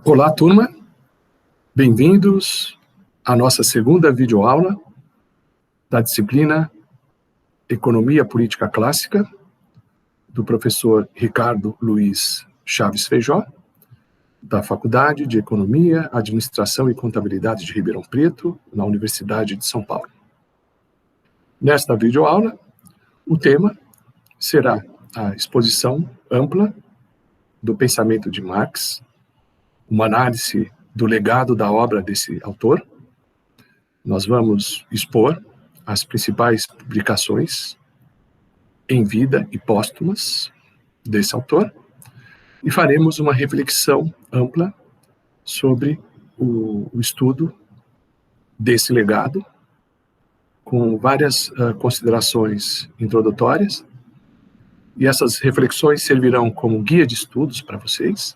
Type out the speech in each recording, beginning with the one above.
Olá, turma. Bem-vindos à nossa segunda videoaula da disciplina Economia Política Clássica, do professor Ricardo Luiz Chaves Feijó, da Faculdade de Economia, Administração e Contabilidade de Ribeirão Preto, na Universidade de São Paulo. Nesta videoaula, o tema será a exposição ampla do pensamento de Marx, uma análise do legado da obra desse autor. Nós vamos expor as principais publicações em vida e póstumas desse autor e faremos uma reflexão ampla sobre o estudo desse legado, com várias considerações introdutórias, e essas reflexões servirão como guia de estudos para vocês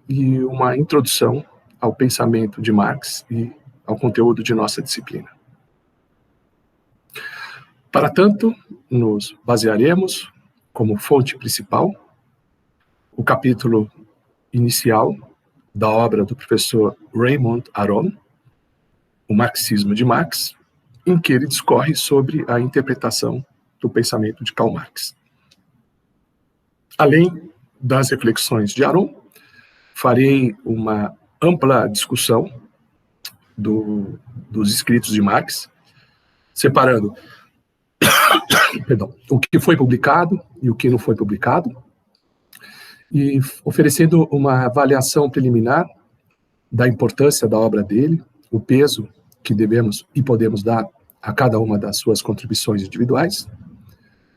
e uma introdução ao pensamento de Marx e ao conteúdo de nossa disciplina. Para tanto, nos basearemos como fonte principal o capítulo inicial da obra do professor Raymond Aron, O Marxismo de Marx, em que ele discorre sobre a interpretação do pensamento de Karl Marx. Além das reflexões de Aron, farei uma ampla discussão dos escritos de Marx, separando o que foi publicado e o que não foi publicado, e oferecendo uma avaliação preliminar da importância da obra dele, o peso que devemos e podemos dar a cada uma das suas contribuições individuais,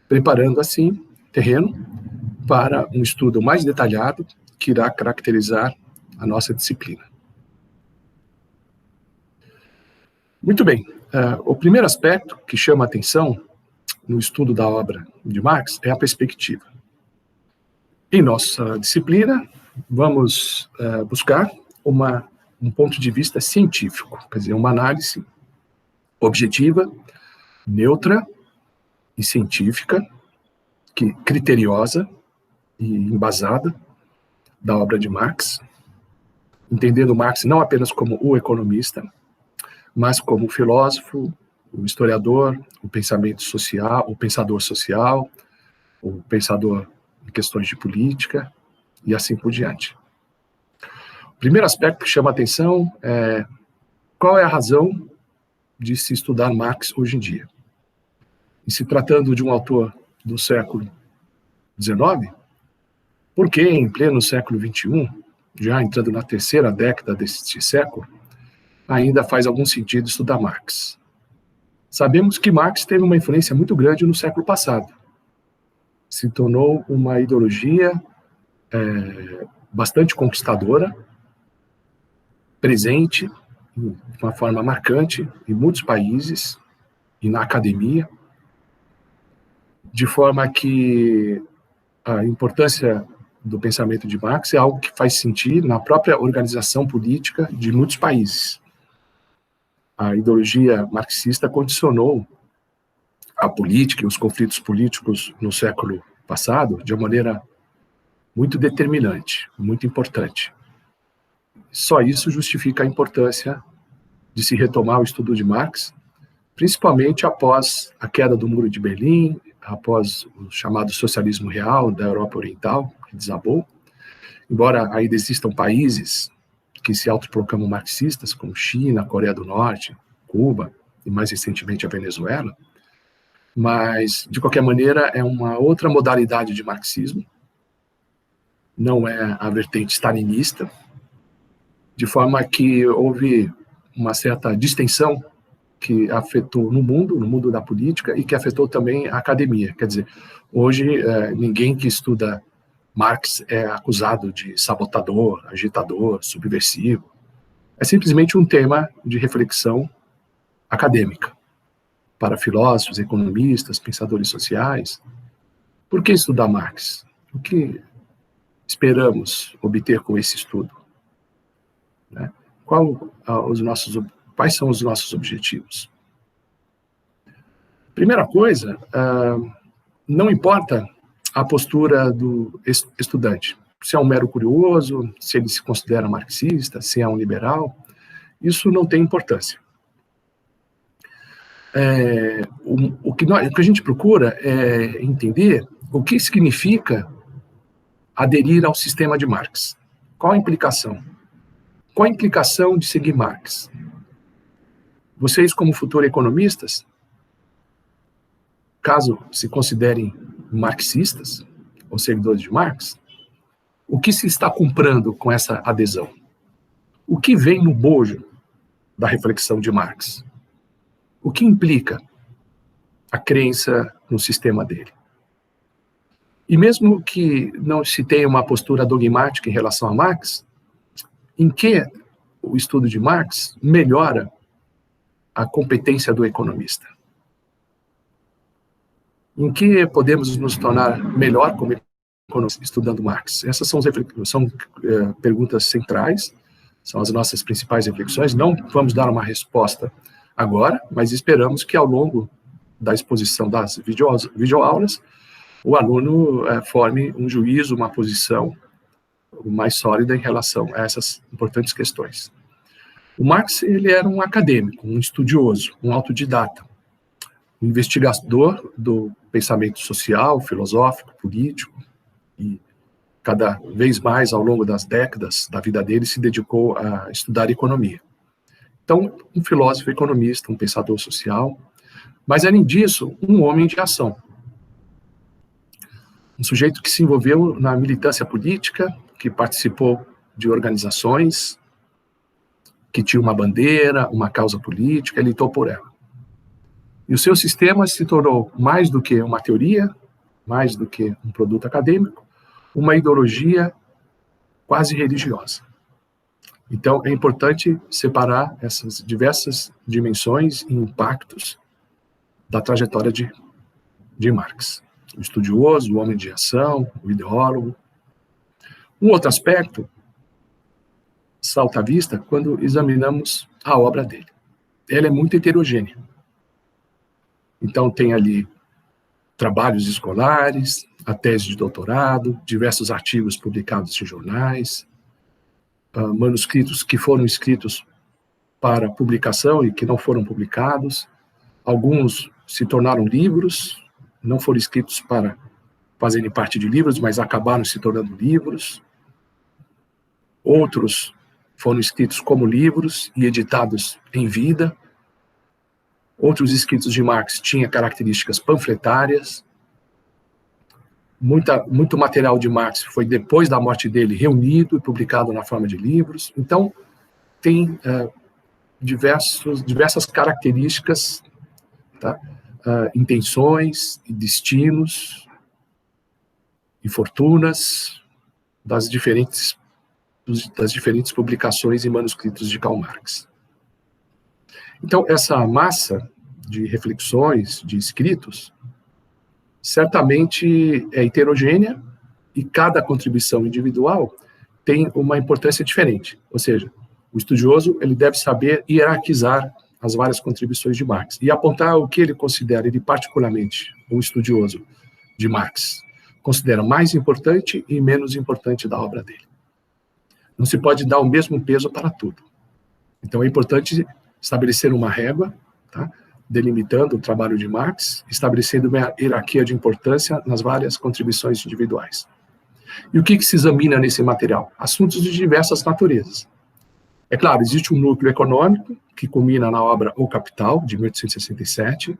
preparando assim terreno para um estudo mais detalhado que irá caracterizar a nossa disciplina. Muito bem, o primeiro aspecto que chama a atenção no estudo da obra de Marx é a perspectiva. Em nossa disciplina, vamos buscar um ponto de vista científico, quer dizer, uma análise objetiva, neutra e científica, criteriosa e embasada da obra de Marx, entendendo Marx não apenas como o economista, mas como o filósofo, o historiador, o pensamento social, o pensador social, o pensador em questões de política e assim por diante. O primeiro aspecto que chama a atenção é qual é a razão de se estudar Marx hoje em dia. E se tratando de um autor do século XIX, por que em pleno século XXI, já entrando na terceira década deste século, ainda faz algum sentido estudar Marx? Sabemos que Marx teve uma influência muito grande no século passado. Se tornou uma ideologia bastante conquistadora, presente de uma forma marcante em muitos países e na academia, de forma que a importância do pensamento de Marx é algo que faz sentido na própria organização política de muitos países. A ideologia marxista condicionou a política e os conflitos políticos no século passado de uma maneira muito determinante, muito importante. Só isso justifica a importância de se retomar o estudo de Marx, principalmente após a queda do Muro de Berlim, após o chamado socialismo real da Europa Oriental, que desabou. Embora ainda existam países que se autoproclamam marxistas, como China, Coreia do Norte, Cuba e mais recentemente a Venezuela, mas, de qualquer maneira, é uma outra modalidade de marxismo, não é a vertente stalinista, de forma que houve uma certa distensão que afetou no mundo da política e que afetou também a academia. Quer dizer, hoje ninguém que estuda Marx é acusado de sabotador, agitador, subversivo. É simplesmente um tema de reflexão acadêmica para filósofos, economistas, pensadores sociais. Por que estudar Marx? O que esperamos obter com esse estudo? Né? Quais são os nossos objetivos? Primeira coisa, não importa a postura do estudante. se é um mero curioso, se ele se considera marxista, se é um liberal, isso não tem importância. O que a gente procura é entender o que significa aderir ao sistema de Marx. Qual a implicação? Qual a implicação de seguir Marx? Vocês, como futuros economistas, caso se considerem marxistas ou seguidores de Marx, o que se está comprando com essa adesão? O que vem no bojo da reflexão de Marx? O que implica a crença no sistema dele? E mesmo que não se tenha uma postura dogmática em relação a Marx, em que o estudo de Marx melhora a competência do economista? Em que podemos nos tornar melhor como economista estudando Marx? Essas são perguntas centrais, são as nossas principais reflexões. Não vamos dar uma resposta agora, mas esperamos que ao longo da exposição das videoaulas, o aluno forme um juízo, uma posição mais sólida em relação a essas importantes questões. O Marx, ele era um acadêmico, um estudioso, um autodidata, um investigador do pensamento social, filosófico, político, e cada vez mais, ao longo das décadas da vida dele, se dedicou a estudar economia. Então, um filósofo economista, um pensador social, mas, além disso, um homem de ação. Um sujeito que se envolveu na militância política, que participou de organizações, que tinha uma bandeira, uma causa política, ele lutou por ela. E o seu sistema se tornou mais do que uma teoria, mais do que um produto acadêmico, uma ideologia quase religiosa. Então, é importante separar essas diversas dimensões e impactos da trajetória de Marx. O estudioso, o homem de ação, o ideólogo. Um outro aspecto salta à vista quando examinamos a obra dele. Ela é muito heterogênea. Então, tem ali trabalhos escolares, a tese de doutorado, diversos artigos publicados em jornais, manuscritos que foram escritos para publicação e que não foram publicados. Alguns se tornaram livros, não foram escritos para fazerem parte de livros, mas acabaram se tornando livros. Outros foram escritos como livros e editados em vida. Outros escritos de Marx tinham características panfletárias. Muito material de Marx foi, depois da morte dele, reunido e publicado na forma de livros. Então, tem diversas características, tá? Intenções e destinos e fortunas das diferentes publicações e manuscritos de Karl Marx. Então, essa massa de reflexões, de escritos, certamente é heterogênea e cada contribuição individual tem uma importância diferente. Ou seja, o estudioso ele deve saber hierarquizar as várias contribuições de Marx e apontar o que ele considera, ele particularmente, um estudioso de Marx, considera mais importante e menos importante da obra dele. Não se pode dar o mesmo peso para tudo. Então é importante estabelecer uma régua, tá? Delimitando o trabalho de Marx, estabelecendo uma hierarquia de importância nas várias contribuições individuais. E o que se examina nesse material? Assuntos de diversas naturezas. É claro, existe um núcleo econômico, que culmina na obra O Capital, de 1867,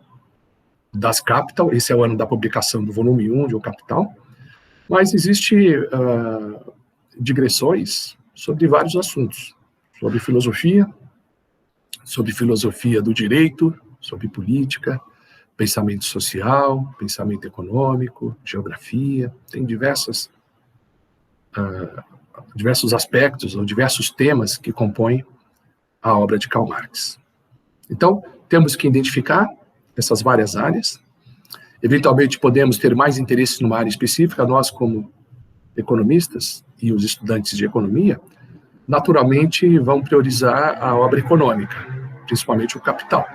Das Kapital, esse é o ano da publicação do volume 1 de O Capital, mas existe digressões sobre vários assuntos, sobre filosofia do direito, sobre política, pensamento social, pensamento econômico, geografia, tem diversos aspectos ou diversos temas que compõem a obra de Karl Marx. Então, temos que identificar essas várias áreas. Eventualmente, podemos ter mais interesse numa área específica. Nós, como economistas e os estudantes de economia, naturalmente vão priorizar a obra econômica, principalmente o Capital.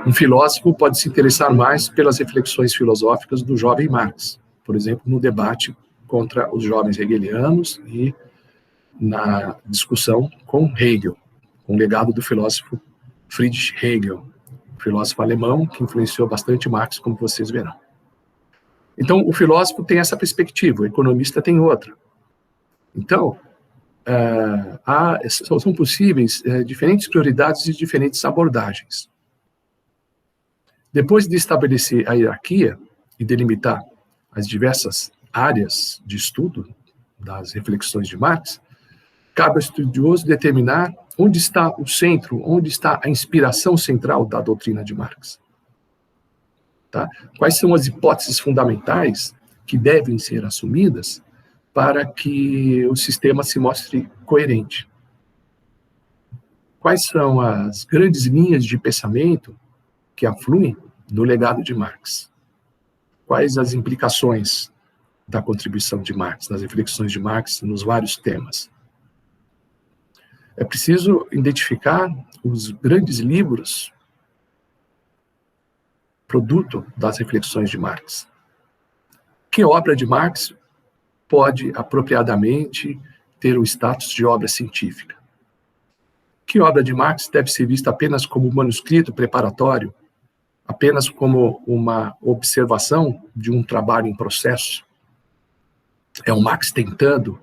Um filósofo pode se interessar mais pelas reflexões filosóficas do jovem Marx, por exemplo, no debate contra os jovens hegelianos e na discussão com Hegel, com o legado do filósofo Friedrich Hegel, filósofo alemão que influenciou bastante Marx, como vocês verão. Então, o filósofo tem essa perspectiva, o economista tem outra. Então, são possíveis diferentes prioridades e diferentes abordagens. Depois de estabelecer a hierarquia e delimitar as diversas áreas de estudo das reflexões de Marx, cabe ao estudioso determinar onde está o centro, onde está a inspiração central da doutrina de Marx. Tá? Quais são as hipóteses fundamentais que devem ser assumidas para que o sistema se mostre coerente? Quais são as grandes linhas de pensamento que afluem do legado de Marx? Quais as implicações da contribuição de Marx, das reflexões de Marx nos vários temas? É preciso identificar os grandes livros produto das reflexões de Marx. Que obra de Marx pode apropriadamente ter o status de obra científica? Que obra de Marx deve ser vista apenas como manuscrito preparatório, apenas como uma observação de um trabalho em processo? É o Marx tentando?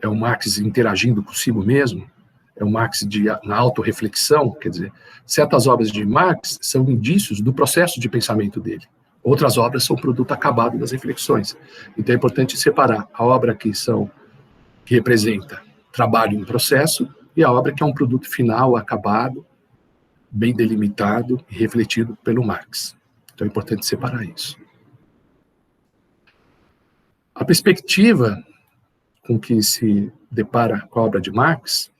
É o Marx interagindo consigo mesmo? É o Marx na autorreflexão? Quer dizer, certas obras de Marx são indícios do processo de pensamento dele. Outras obras são produto acabado das reflexões. Então é importante separar a obra que representa trabalho em processo e a obra que é um produto final, acabado, bem delimitado e refletido pelo Marx. Então é importante separar isso. A perspectiva com que se depara com a obra de Marx,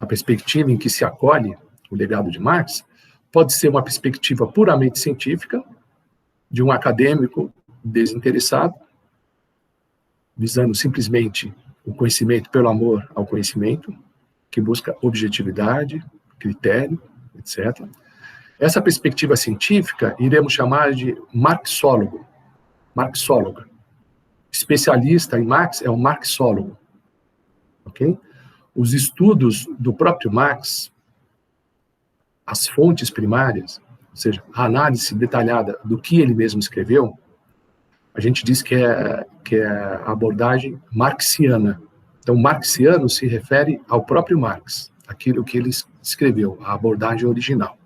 a perspectiva em que se acolhe o legado de Marx, pode ser uma perspectiva puramente científica, de um acadêmico desinteressado, visando simplesmente o conhecimento pelo amor ao conhecimento, que busca objetividade, critério, etc. Essa perspectiva científica iremos chamar de marxólogo, marxóloga. Especialista em Marx é um marxólogo. Ok? Os estudos do próprio Marx, as fontes primárias, ou seja, a análise detalhada do que ele mesmo escreveu, a gente diz que é a abordagem marxiana. Então, marxiano se refere ao próprio Marx, aquilo que ele escreveu, a abordagem original.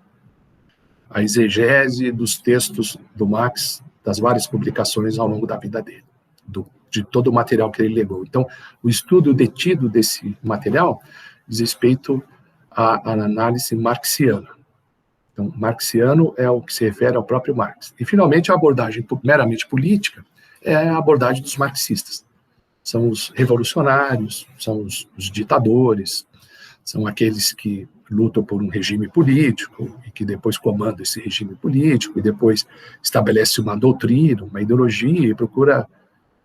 A exegese dos textos do Marx, das várias publicações ao longo da vida dele, de todo o material que ele legou. Então, o estudo detido desse material diz respeito à análise marxiana. Então, marxiano é o que se refere ao próprio Marx. E, finalmente, a abordagem meramente política é a abordagem dos marxistas. São os revolucionários, são os ditadores, são aqueles que lutam por um regime político e que depois comandam esse regime político e depois estabelece uma doutrina, uma ideologia e procura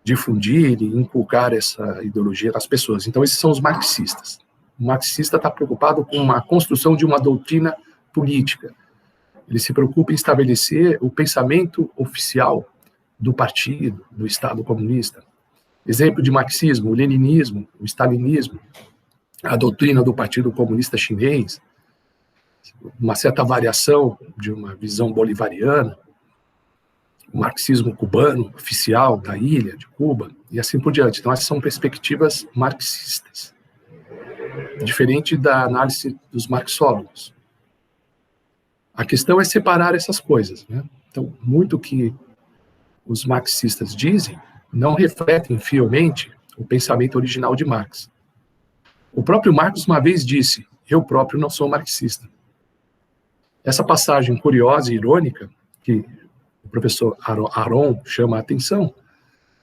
difundir e inculcar essa ideologia nas pessoas. Então, esses são os marxistas. O marxista está preocupado com a construção de uma doutrina política. Ele se preocupa em estabelecer o pensamento oficial do partido, do Estado comunista. Exemplo de marxismo, o leninismo, o stalinismo, a doutrina do Partido Comunista Chinês, uma certa variação de uma visão bolivariana, o marxismo cubano, oficial da ilha de Cuba, e assim por diante. Então, essas são perspectivas marxistas, diferente da análise dos marxólogos. A questão é separar essas coisas, né? Então, muito que os marxistas dizem não refletem fielmente o pensamento original de Marx. O próprio Marx uma vez disse: eu próprio não sou marxista. Essa passagem curiosa e irônica, que o professor Aron chama a atenção,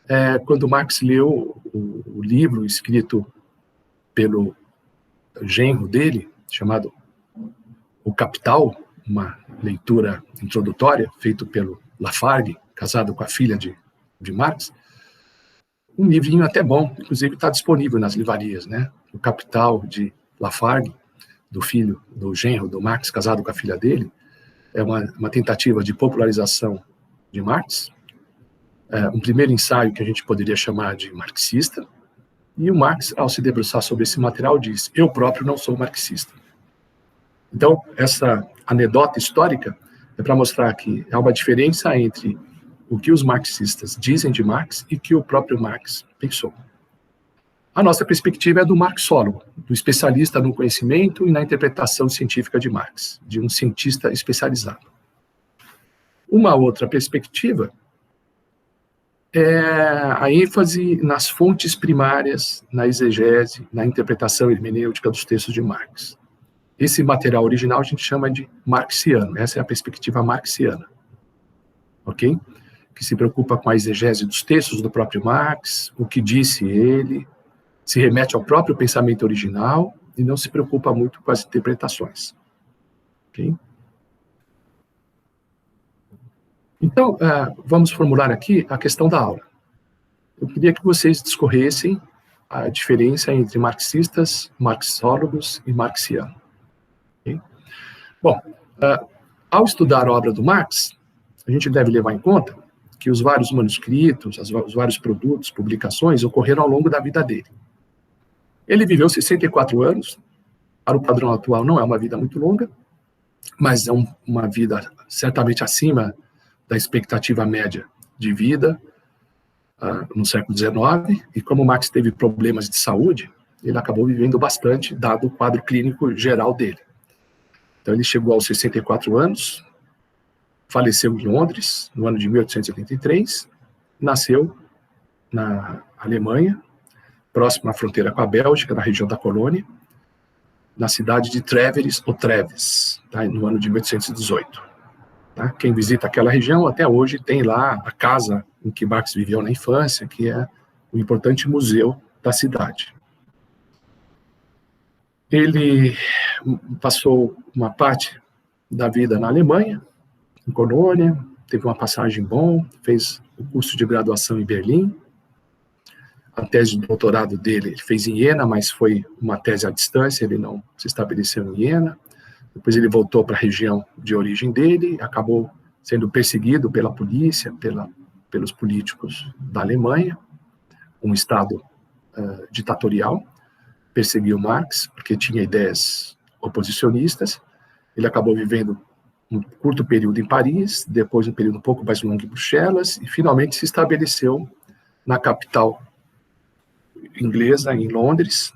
é quando Marx leu o livro escrito pelo genro dele, chamado O Capital, uma leitura introdutória, feito pelo Lafargue, casado com a filha de Marx, um livrinho até bom, inclusive está disponível nas livrarias, né? O Capital, de Lafargue, do genro do Marx, casado com a filha dele, é uma tentativa de popularização de Marx, um primeiro ensaio que a gente poderia chamar de marxista, e o Marx, ao se debruçar sobre esse material, diz: eu próprio não sou marxista. Então, essa anedota histórica é para mostrar que há uma diferença entre o que os marxistas dizem de Marx e que o próprio Marx pensou. A nossa perspectiva é do marxólogo, do especialista no conhecimento e na interpretação científica de Marx, de um cientista especializado. Uma outra perspectiva é a ênfase nas fontes primárias, na exegese, na interpretação hermenêutica dos textos de Marx. Esse material original a gente chama de marxiano, essa é a perspectiva marxiana, ok? Que se preocupa com a exegese dos textos do próprio Marx, o que disse ele, se remete ao próprio pensamento original e não se preocupa muito com as interpretações, ok? Então, vamos formular aqui a questão da aula. Eu queria que vocês discorressem a diferença entre marxistas, marxólogos e marxiano. Okay? Bom, ao estudar a obra do Marx, a gente deve levar em conta que os vários manuscritos, os vários produtos, publicações, ocorreram ao longo da vida dele. Ele viveu 64 anos, para o padrão atual não é uma vida muito longa, mas é uma vida certamente acima da expectativa média de vida no século XIX, e como Marx teve problemas de saúde, ele acabou vivendo bastante, dado o quadro clínico geral dele. Então ele chegou aos 64 anos, faleceu em Londres, no ano de 1883, nasceu na Alemanha, próximo à fronteira com a Bélgica, na região da Colônia, na cidade de Trèveris ou Treves, tá, no ano de 1818. Tá? Quem visita aquela região até hoje tem lá a casa em que Marx viveu na infância, que é um importante museu da cidade. Ele passou uma parte da vida na Alemanha, em Colônia, teve uma passagem boa, fez o curso de graduação em Berlim. A tese de doutorado dele ele fez em Iena, mas foi uma tese à distância, ele não se estabeleceu em Iena. Depois ele voltou para a região de origem dele, acabou sendo perseguido pela polícia, pelos políticos da Alemanha, um Estado ditatorial, perseguiu Marx, porque tinha ideias oposicionistas. Ele acabou vivendo um curto período em Paris, depois um período um pouco mais longo em Bruxelas, e finalmente se estabeleceu na capital inglesa, em Londres,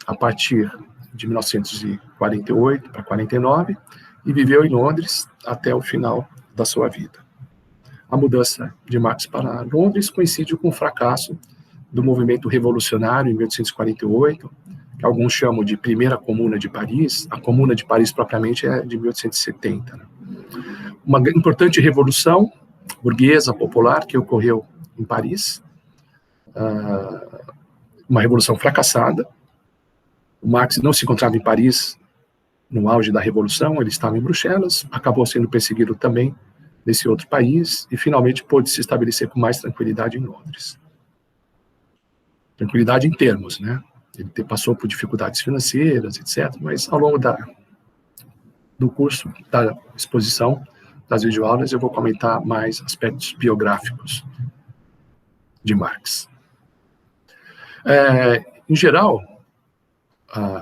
a partir de 1948 para 49, e viveu em Londres até o final da sua vida. A mudança de Marx para Londres coincide com o fracasso do movimento revolucionário em 1848, que alguns chamam de Primeira Comuna de Paris. A Comuna de Paris propriamente é de 1870. Né? Uma importante revolução burguesa, popular, que ocorreu em Paris, uma revolução fracassada. O Marx não se encontrava em Paris no auge da Revolução, ele estava em Bruxelas, acabou sendo perseguido também nesse outro país e finalmente pôde se estabelecer com mais tranquilidade em Londres. Tranquilidade em termos, né? Ele passou por dificuldades financeiras, etc., mas ao longo do curso, da exposição, das videoaulas, eu vou comentar mais aspectos biográficos de Marx. Em geral,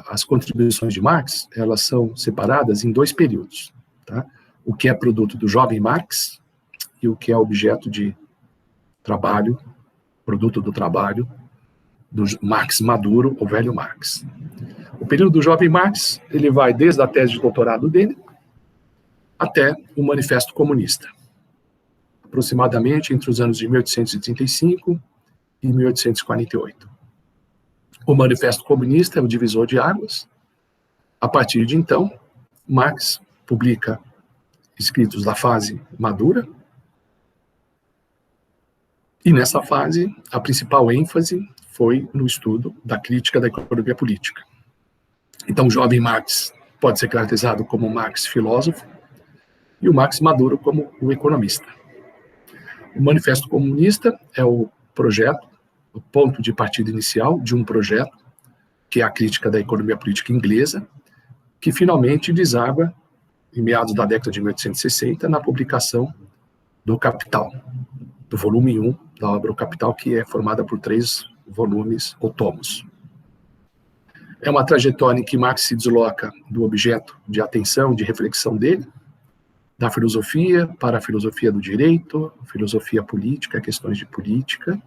as contribuições de Marx, elas são separadas em dois períodos, tá? O que é produto do jovem Marx e o que é objeto de trabalho, produto do trabalho do Marx maduro, ou velho Marx. O período do jovem Marx, ele vai desde a tese de doutorado dele até o Manifesto Comunista, aproximadamente entre os anos de 1835 e 1848. O Manifesto Comunista é o divisor de águas. A partir de então, Marx publica escritos da fase madura, e nessa fase, a principal ênfase foi no estudo da crítica da economia política. Então, o jovem Marx pode ser caracterizado como Marx filósofo e o Marx maduro como o economista. O Manifesto Comunista é o projeto, o ponto de partida inicial de um projeto, que é a crítica da economia política inglesa, que finalmente deságua, em meados da década de 1860, na publicação do Capital, do volume 1 da obra O Capital, que é formada por 3 volumes ou tomos. É uma trajetória em que Marx se desloca do objeto de atenção, de reflexão dele, da filosofia para a filosofia do direito, filosofia política, questões de política,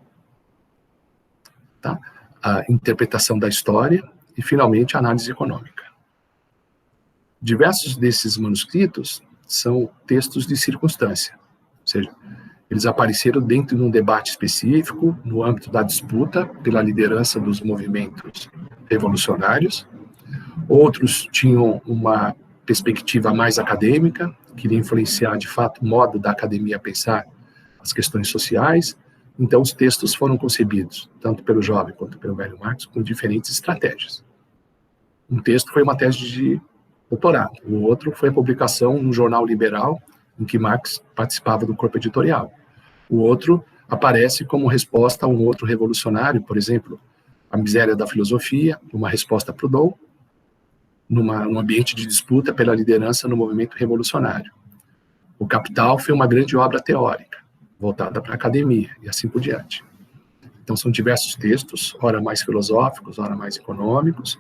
tá? A interpretação da história e, finalmente, a análise econômica. Diversos desses manuscritos são textos de circunstância, ou seja, eles apareceram dentro de um debate específico, no âmbito da disputa pela liderança dos movimentos revolucionários. Outros tinham uma perspectiva mais acadêmica, queria influenciar, de fato, o modo da academia pensar as questões sociais. Então, os textos foram concebidos, tanto pelo jovem quanto pelo velho Marx, com diferentes estratégias. Um texto foi uma tese de doutorado, o outro foi a publicação num jornal liberal, em que Marx participava do corpo editorial. O outro aparece como resposta a um outro revolucionário, por exemplo, A Miséria da Filosofia, uma resposta a Proudhon, num ambiente de disputa pela liderança no movimento revolucionário. O Capital foi uma grande obra teórica, voltada para a academia, e assim por diante. Então, são diversos textos, ora mais filosóficos, ora mais econômicos,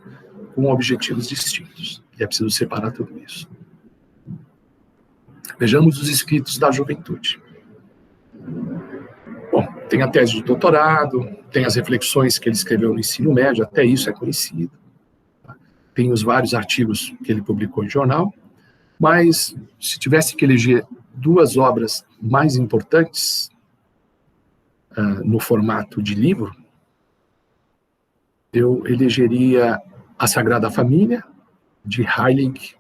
com objetivos distintos. E é preciso separar tudo isso. Vejamos os escritos da juventude. Bom, tem a tese de doutorado, tem as reflexões que ele escreveu no ensino médio, até isso é conhecido. Tem os vários artigos que ele publicou em jornal, mas se tivesse que eleger 2 obras mais importantes no formato de livro, eu elegeria A Sagrada Família, de Heilig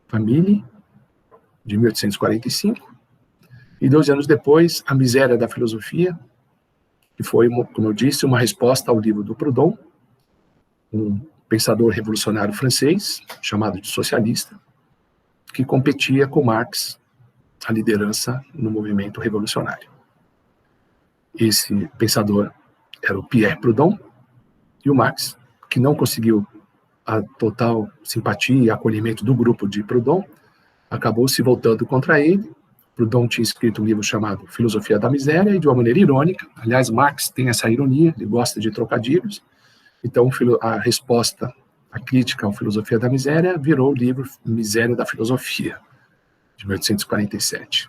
Familie, de 1845, e 2 anos depois, A Miséria da Filosofia, que foi, como eu disse, uma resposta ao livro do Proudhon, um pensador revolucionário francês, chamado de socialista, que competia com Marx, a liderança no movimento revolucionário. Esse pensador era o Pierre Proudhon, e o Marx, que não conseguiu a total simpatia e acolhimento do grupo de Proudhon, acabou se voltando contra ele. Proudhon tinha escrito um livro chamado Filosofia da Miséria, e de uma maneira irônica, aliás, Marx tem essa ironia, ele gosta de trocadilhos, então a resposta, a crítica à Filosofia da Miséria, virou o livro Miséria da Filosofia, de 1847.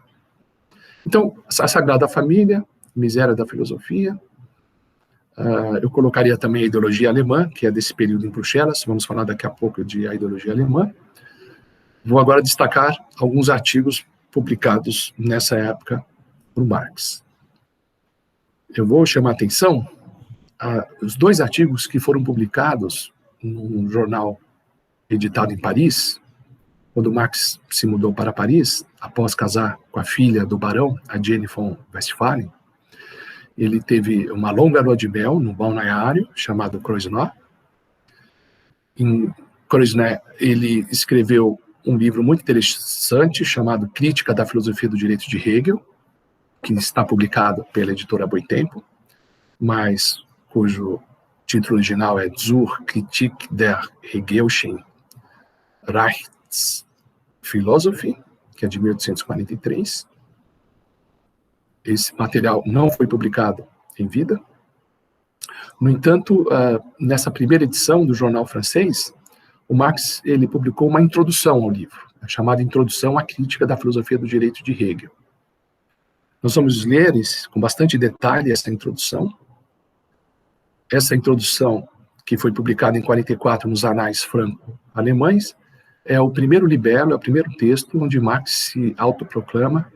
Então, a Sagrada Família, Miséria da Filosofia, eu colocaria também a ideologia alemã, que é desse período em Bruxelas, vamos falar daqui a pouco de a ideologia alemã. Vou agora destacar alguns artigos publicados nessa época por Marx. Eu vou chamar a atenção os 2 artigos que foram publicados num jornal editado em Paris, quando Marx se mudou para Paris, após casar com a filha do barão, a Jenny von Westphalen. Ele teve uma longa lua de mel num balneário chamado Kreuznach. Em Kreuznach, ele escreveu um livro muito interessante chamado Crítica da Filosofia do Direito de Hegel, que está publicado pela editora Boitempo, mas cujo título original é Zur Kritik der Hegelschen Rechtsphilosophie, que é de 1843. Esse material não foi publicado em vida. No entanto, nessa primeira edição do jornal francês, o Marx ele publicou uma introdução ao livro, chamada Introdução à Crítica da Filosofia do Direito de Hegel. Nós vamos ler com bastante detalhe essa introdução. Essa introdução, que foi publicada em 44 nos Anais Franco-Alemães, é o primeiro libelo, é o primeiro texto onde Marx se autoproclama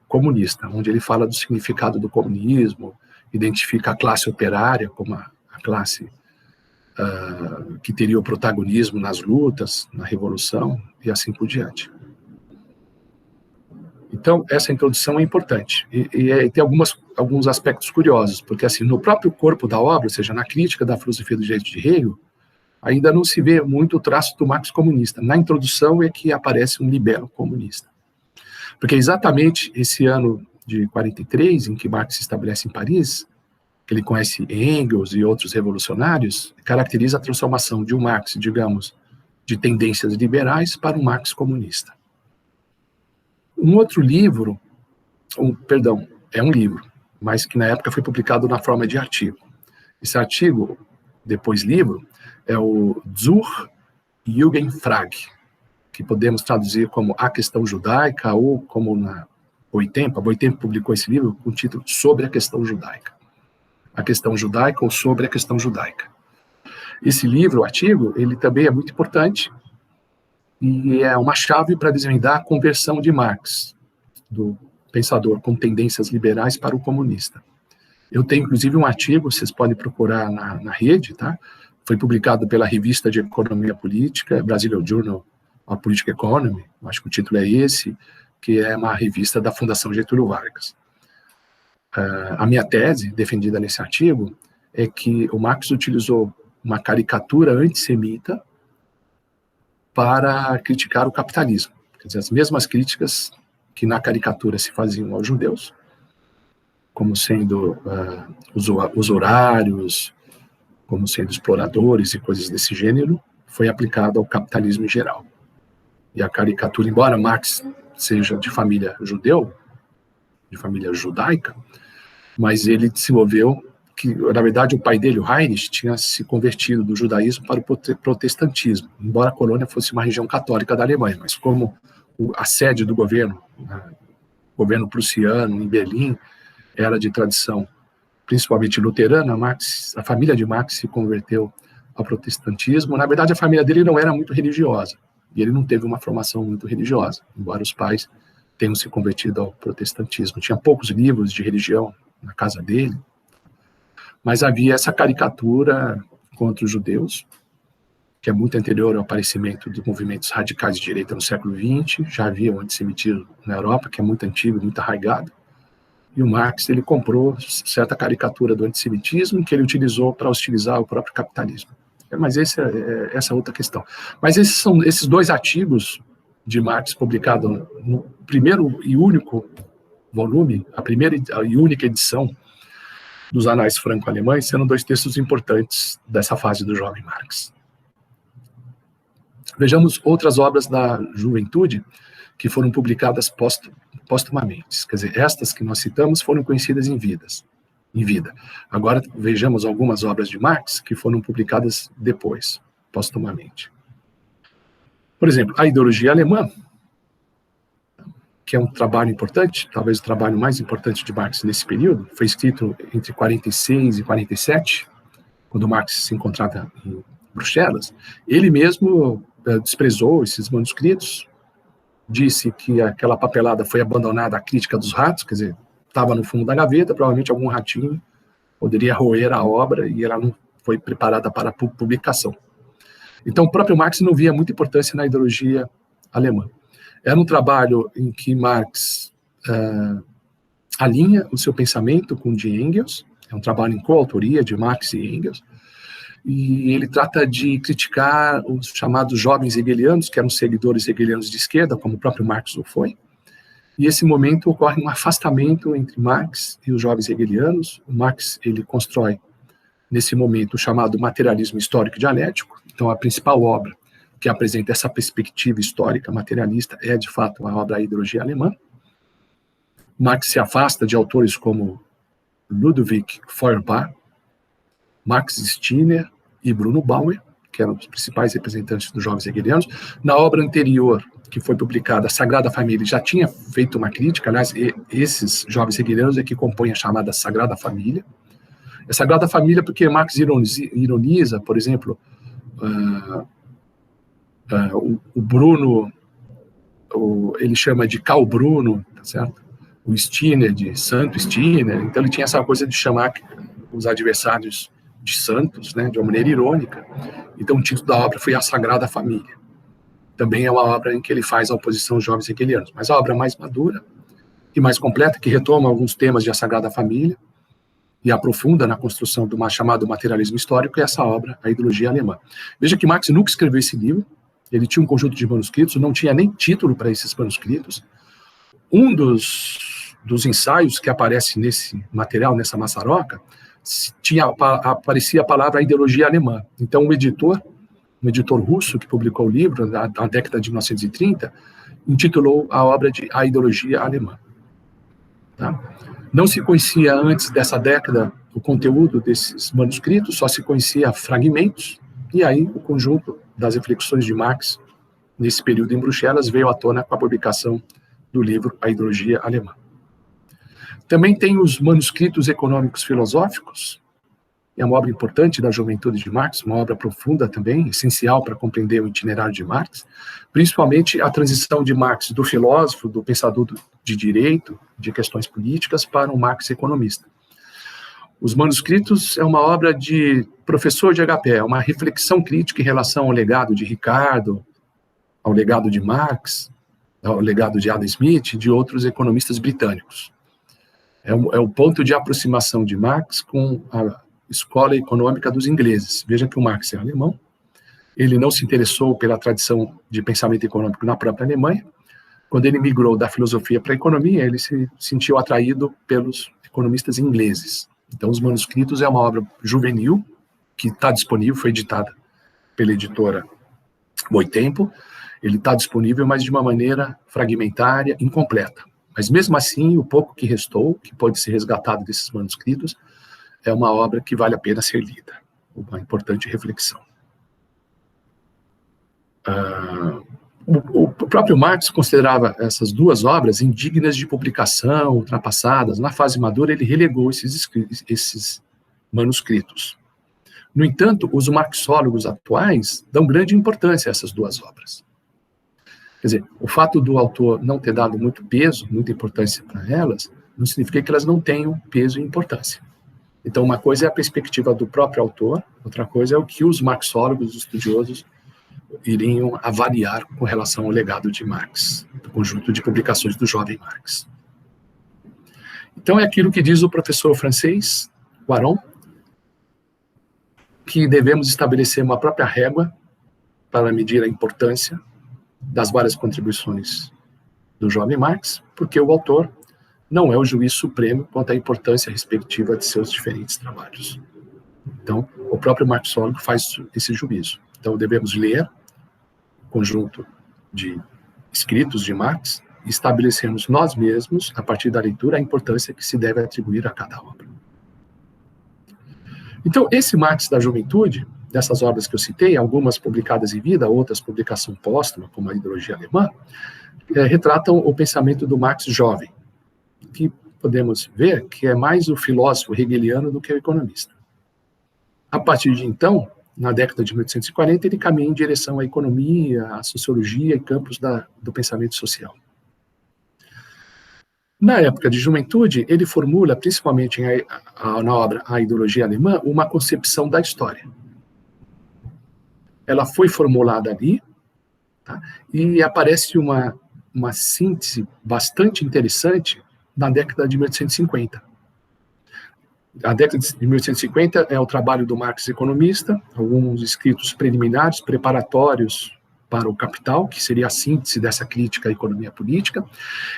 comunista, onde ele fala do significado do comunismo, identifica a classe operária como a classe que teria o protagonismo nas lutas, na Revolução, e assim por diante. Então, essa introdução é importante, e tem alguns aspectos curiosos, porque assim, no próprio corpo da obra, ou seja, na crítica da filosofia do direito de Hegel, ainda não se vê muito o traço do Marx comunista. Na introdução é que aparece um libelo comunista. Porque exatamente esse ano de 43, em que Marx se estabelece em Paris, que ele conhece Engels e outros revolucionários, caracteriza a transformação de um Marx, digamos, de tendências liberais para um Marx comunista. Um outro livro, é um livro, mas que na época foi publicado na forma de artigo. Esse artigo, depois livro, é o Zur Jugendfrage, que podemos traduzir como A Questão Judaica, ou como na Boitempo. A Boitempo publicou esse livro com o título Sobre a Questão Judaica. A Questão Judaica ou Sobre a Questão Judaica. Esse livro, o artigo, ele também é muito importante e é uma chave para desvendar a conversão de Marx, do pensador com tendências liberais para o comunista. Eu tenho, inclusive, um artigo, vocês podem procurar na rede, tá? Foi publicado pela Revista de Economia Política, Brazilian Journal of Political Economy, acho que o título é esse, que é uma revista da Fundação Getúlio Vargas. A minha tese, defendida nesse artigo, é que o Marx utilizou uma caricatura antissemita para criticar o capitalismo. Quer dizer, as mesmas críticas que na caricatura se faziam aos judeus, como sendo os horários, como sendo exploradores e coisas desse gênero, foi aplicado ao capitalismo em geral. E a caricatura, embora Marx seja de família judeu, de família judaica, mas ele desenvolveu que, na verdade, o pai dele, o Heinrich, tinha se convertido do judaísmo para o protestantismo, embora a colônia fosse uma região católica da Alemanha, mas como a sede do governo, o governo prussiano em Berlim, era de tradição principalmente luterana, a família de Marx se converteu ao protestantismo. Na verdade, a família dele não era muito religiosa, e ele não teve uma formação muito religiosa, embora os pais tenham se convertido ao protestantismo. Tinha poucos livros de religião na casa dele, mas havia essa caricatura contra os judeus, que é muito anterior ao aparecimento dos movimentos radicais de direita no século XX. Já havia um antissemitismo na Europa, que é muito antigo, muito arraigado, e o Marx, ele comprou certa caricatura do antissemitismo que ele utilizou para hostilizar o próprio capitalismo. Mas essa é outra questão. Mas esses dois artigos de Marx publicados no primeiro e único volume, a primeira e única edição dos Anais Franco-Alemães, sendo dois textos importantes dessa fase do jovem Marx. Vejamos outras obras da juventude que foram publicadas postumamente. Quer dizer, estas que nós citamos foram conhecidas em vida. Agora vejamos algumas obras de Marx que foram publicadas depois, postumamente. Por exemplo, A Ideologia Alemã, que é um trabalho importante, talvez o trabalho mais importante de Marx nesse período, foi escrito entre 46 e 47, quando Marx se encontrava em Bruxelas. Ele mesmo desprezou esses manuscritos, disse que aquela papelada foi abandonada à crítica dos ratos, quer dizer, estava no fundo da gaveta, provavelmente algum ratinho poderia roer a obra e ela não foi preparada para publicação. Então, o próprio Marx não via muita importância na ideologia alemã. Era um trabalho em que Marx alinha o seu pensamento com o de Engels, é um trabalho em coautoria de Marx e Engels, e ele trata de criticar os chamados jovens hegelianos, que eram seguidores hegelianos de esquerda, como o próprio Marx o foi. E esse momento ocorre um afastamento entre Marx e os jovens hegelianos. O Marx, ele constrói, nesse momento, o chamado materialismo histórico dialético. Então, a principal obra que apresenta essa perspectiva histórica materialista é, de fato, a obra A Ideologia Alemã. Marx se afasta de autores como Ludwig Feuerbach, Max Stirner e Bruno Bauer, que eram os principais representantes dos jovens hegelianos. Na obra anterior, que foi publicada, a Sagrada Família, já tinha feito uma crítica, aliás, esses jovens hegelianos é que compõem a chamada Sagrada Família. A Sagrada Família porque Marx ironiza, por exemplo, o Bruno, ele chama de Karl Bruno, tá certo? O Stirner de Santo Stirner, então ele tinha essa coisa de chamar os adversários de santos, né, de uma maneira irônica. Então o título da obra foi A Sagrada Família. Também é uma obra em que ele faz a oposição aos jovens hegelianos, mas a obra mais madura e mais completa, que retoma alguns temas de A Sagrada Família e aprofunda na construção do chamado materialismo histórico, é essa obra, A Ideologia Alemã. Veja que Marx nunca escreveu esse livro, ele tinha um conjunto de manuscritos, não tinha nem título para esses manuscritos. Um dos ensaios que aparece nesse material, nessa maçaroca, aparecia a palavra Ideologia Alemã. Então, um editor russo que publicou o livro na década de 1930, intitulou a obra de A Ideologia Alemã. Tá? Não se conhecia antes dessa década o conteúdo desses manuscritos, só se conhecia fragmentos, e aí o conjunto das reflexões de Marx, nesse período em Bruxelas, veio à tona com a publicação do livro A Ideologia Alemã. Também tem os manuscritos econômicos filosóficos, é uma obra importante da juventude de Marx, uma obra profunda também, essencial para compreender o itinerário de Marx, principalmente a transição de Marx do filósofo, do pensador de direito, de questões políticas, para um Marx economista. Os manuscritos é uma obra de professor de HP, é uma reflexão crítica em relação ao legado de Ricardo, ao legado de Marx, ao legado de Adam Smith e de outros economistas britânicos. É o ponto de aproximação de Marx com a escola econômica dos ingleses. Veja que o Marx é alemão, ele não se interessou pela tradição de pensamento econômico na própria Alemanha. Quando ele migrou da filosofia para a economia, ele se sentiu atraído pelos economistas ingleses. Então, os manuscritos é uma obra juvenil, que está disponível, foi editada pela editora Boitempo. Ele está disponível, mas de uma maneira fragmentária, incompleta. Mas, mesmo assim, o pouco que restou, que pode ser resgatado desses manuscritos, é uma obra que vale a pena ser lida. Uma importante reflexão. O próprio Marx considerava essas duas obras indignas de publicação, ultrapassadas. Na fase madura, ele relegou esses manuscritos. No entanto, os marxólogos atuais dão grande importância a essas duas obras. Quer dizer, o fato do autor não ter dado muito peso, muita importância para elas, não significa que elas não tenham peso e importância. Então, uma coisa é a perspectiva do próprio autor, outra coisa é o que os marxólogos, os estudiosos, iriam avaliar com relação ao legado de Marx, do conjunto de publicações do jovem Marx. Então, é aquilo que diz o professor francês, Guaron, que devemos estabelecer uma própria régua para medir a importância das várias contribuições do jovem Marx, porque o autor não é o juiz supremo quanto à importância respectiva de seus diferentes trabalhos. Então, o próprio marxólogo faz esse juízo. Então, devemos ler o conjunto de escritos de Marx e estabelecermos nós mesmos, a partir da leitura, a importância que se deve atribuir a cada obra. Então, esse Marx da juventude, dessas obras que eu citei, algumas publicadas em vida, outras publicação póstuma, como a Ideologia Alemã, retratam o pensamento do Marx jovem, que podemos ver que é mais o filósofo hegeliano do que o economista. A partir de então, na década de 1840, ele caminha em direção à economia, à sociologia e campos do pensamento social. Na época de juventude, ele formula, principalmente na obra A Ideologia Alemã, uma concepção da história. Ela foi formulada ali, tá? E aparece uma síntese bastante interessante na década de 1850. A década de 1850 é o trabalho do Marx economista, alguns escritos preliminares, preparatórios para o Capital, que seria a síntese dessa crítica à economia política.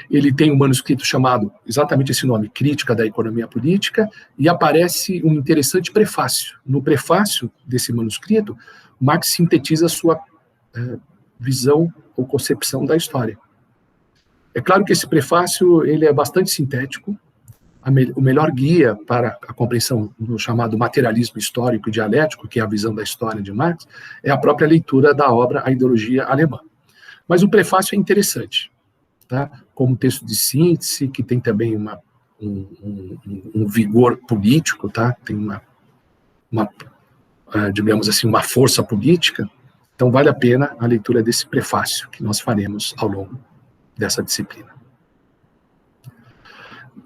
Ele tem um manuscrito chamado, exatamente esse nome, Crítica da Economia Política, e aparece um interessante prefácio. No prefácio desse manuscrito, Marx sintetiza a sua visão ou concepção da história. É claro que esse prefácio ele é bastante sintético. O melhor guia para a compreensão do chamado materialismo histórico e dialético, que é a visão da história de Marx, é a própria leitura da obra A Ideologia Alemã. Mas o prefácio é interessante, tá? Como texto de síntese, que tem também um vigor político, tá? Tem digamos assim, uma força política. Então, vale a pena a leitura desse prefácio, que nós faremos ao longo dessa disciplina.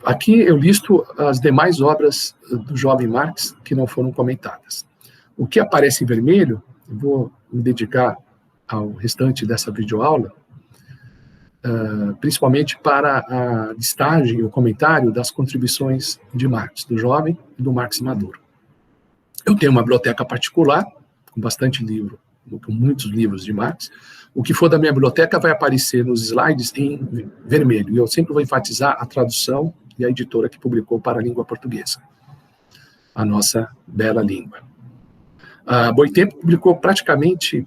Aqui eu listo as demais obras do jovem Marx que não foram comentadas. O que aparece em vermelho, eu vou me dedicar ao restante dessa videoaula, principalmente para a listagem e o comentário das contribuições de Marx, do jovem e do Marx maduro. Eu tenho uma biblioteca particular, com bastante livro, com muitos livros de Marx. O que for da minha biblioteca vai aparecer nos slides em vermelho, e eu sempre vou enfatizar a tradução e a editora que publicou para a língua portuguesa, a nossa bela língua. A Boitempo publicou praticamente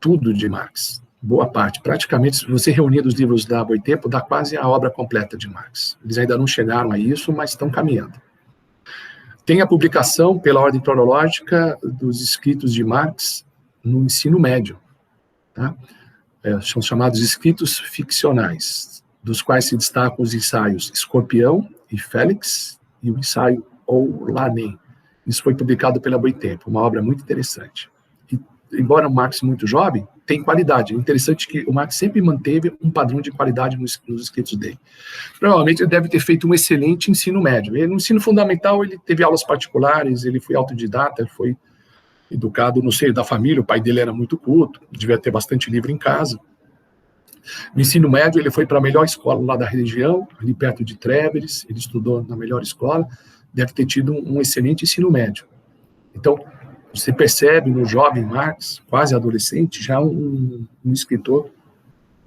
tudo de Marx, boa parte, praticamente, se você reunir os livros da Boitempo, dá quase a obra completa de Marx. Eles ainda não chegaram a isso, mas estão caminhando. Tem a publicação, pela ordem cronológica, dos escritos de Marx no ensino médio. Tá? São chamados escritos ficcionais, dos quais se destacam os ensaios Escorpião e Félix, e o ensaio Ou Lanem. Isso foi publicado pela Boitempo, uma obra muito interessante. E, embora o Marx muito jovem, tem qualidade. É interessante que o Marx sempre manteve um padrão de qualidade nos escritos dele. Provavelmente ele deve ter feito um excelente ensino médio. No ensino fundamental ele teve aulas particulares, ele foi autodidata, ele foi educado no seio da família, o pai dele era muito culto, devia ter bastante livro em casa. No ensino médio ele foi para a melhor escola lá da região, ali perto de Trèveris, ele estudou na melhor escola, deve ter tido um excelente ensino médio. Então, você percebe no jovem Marx, quase adolescente, já um escritor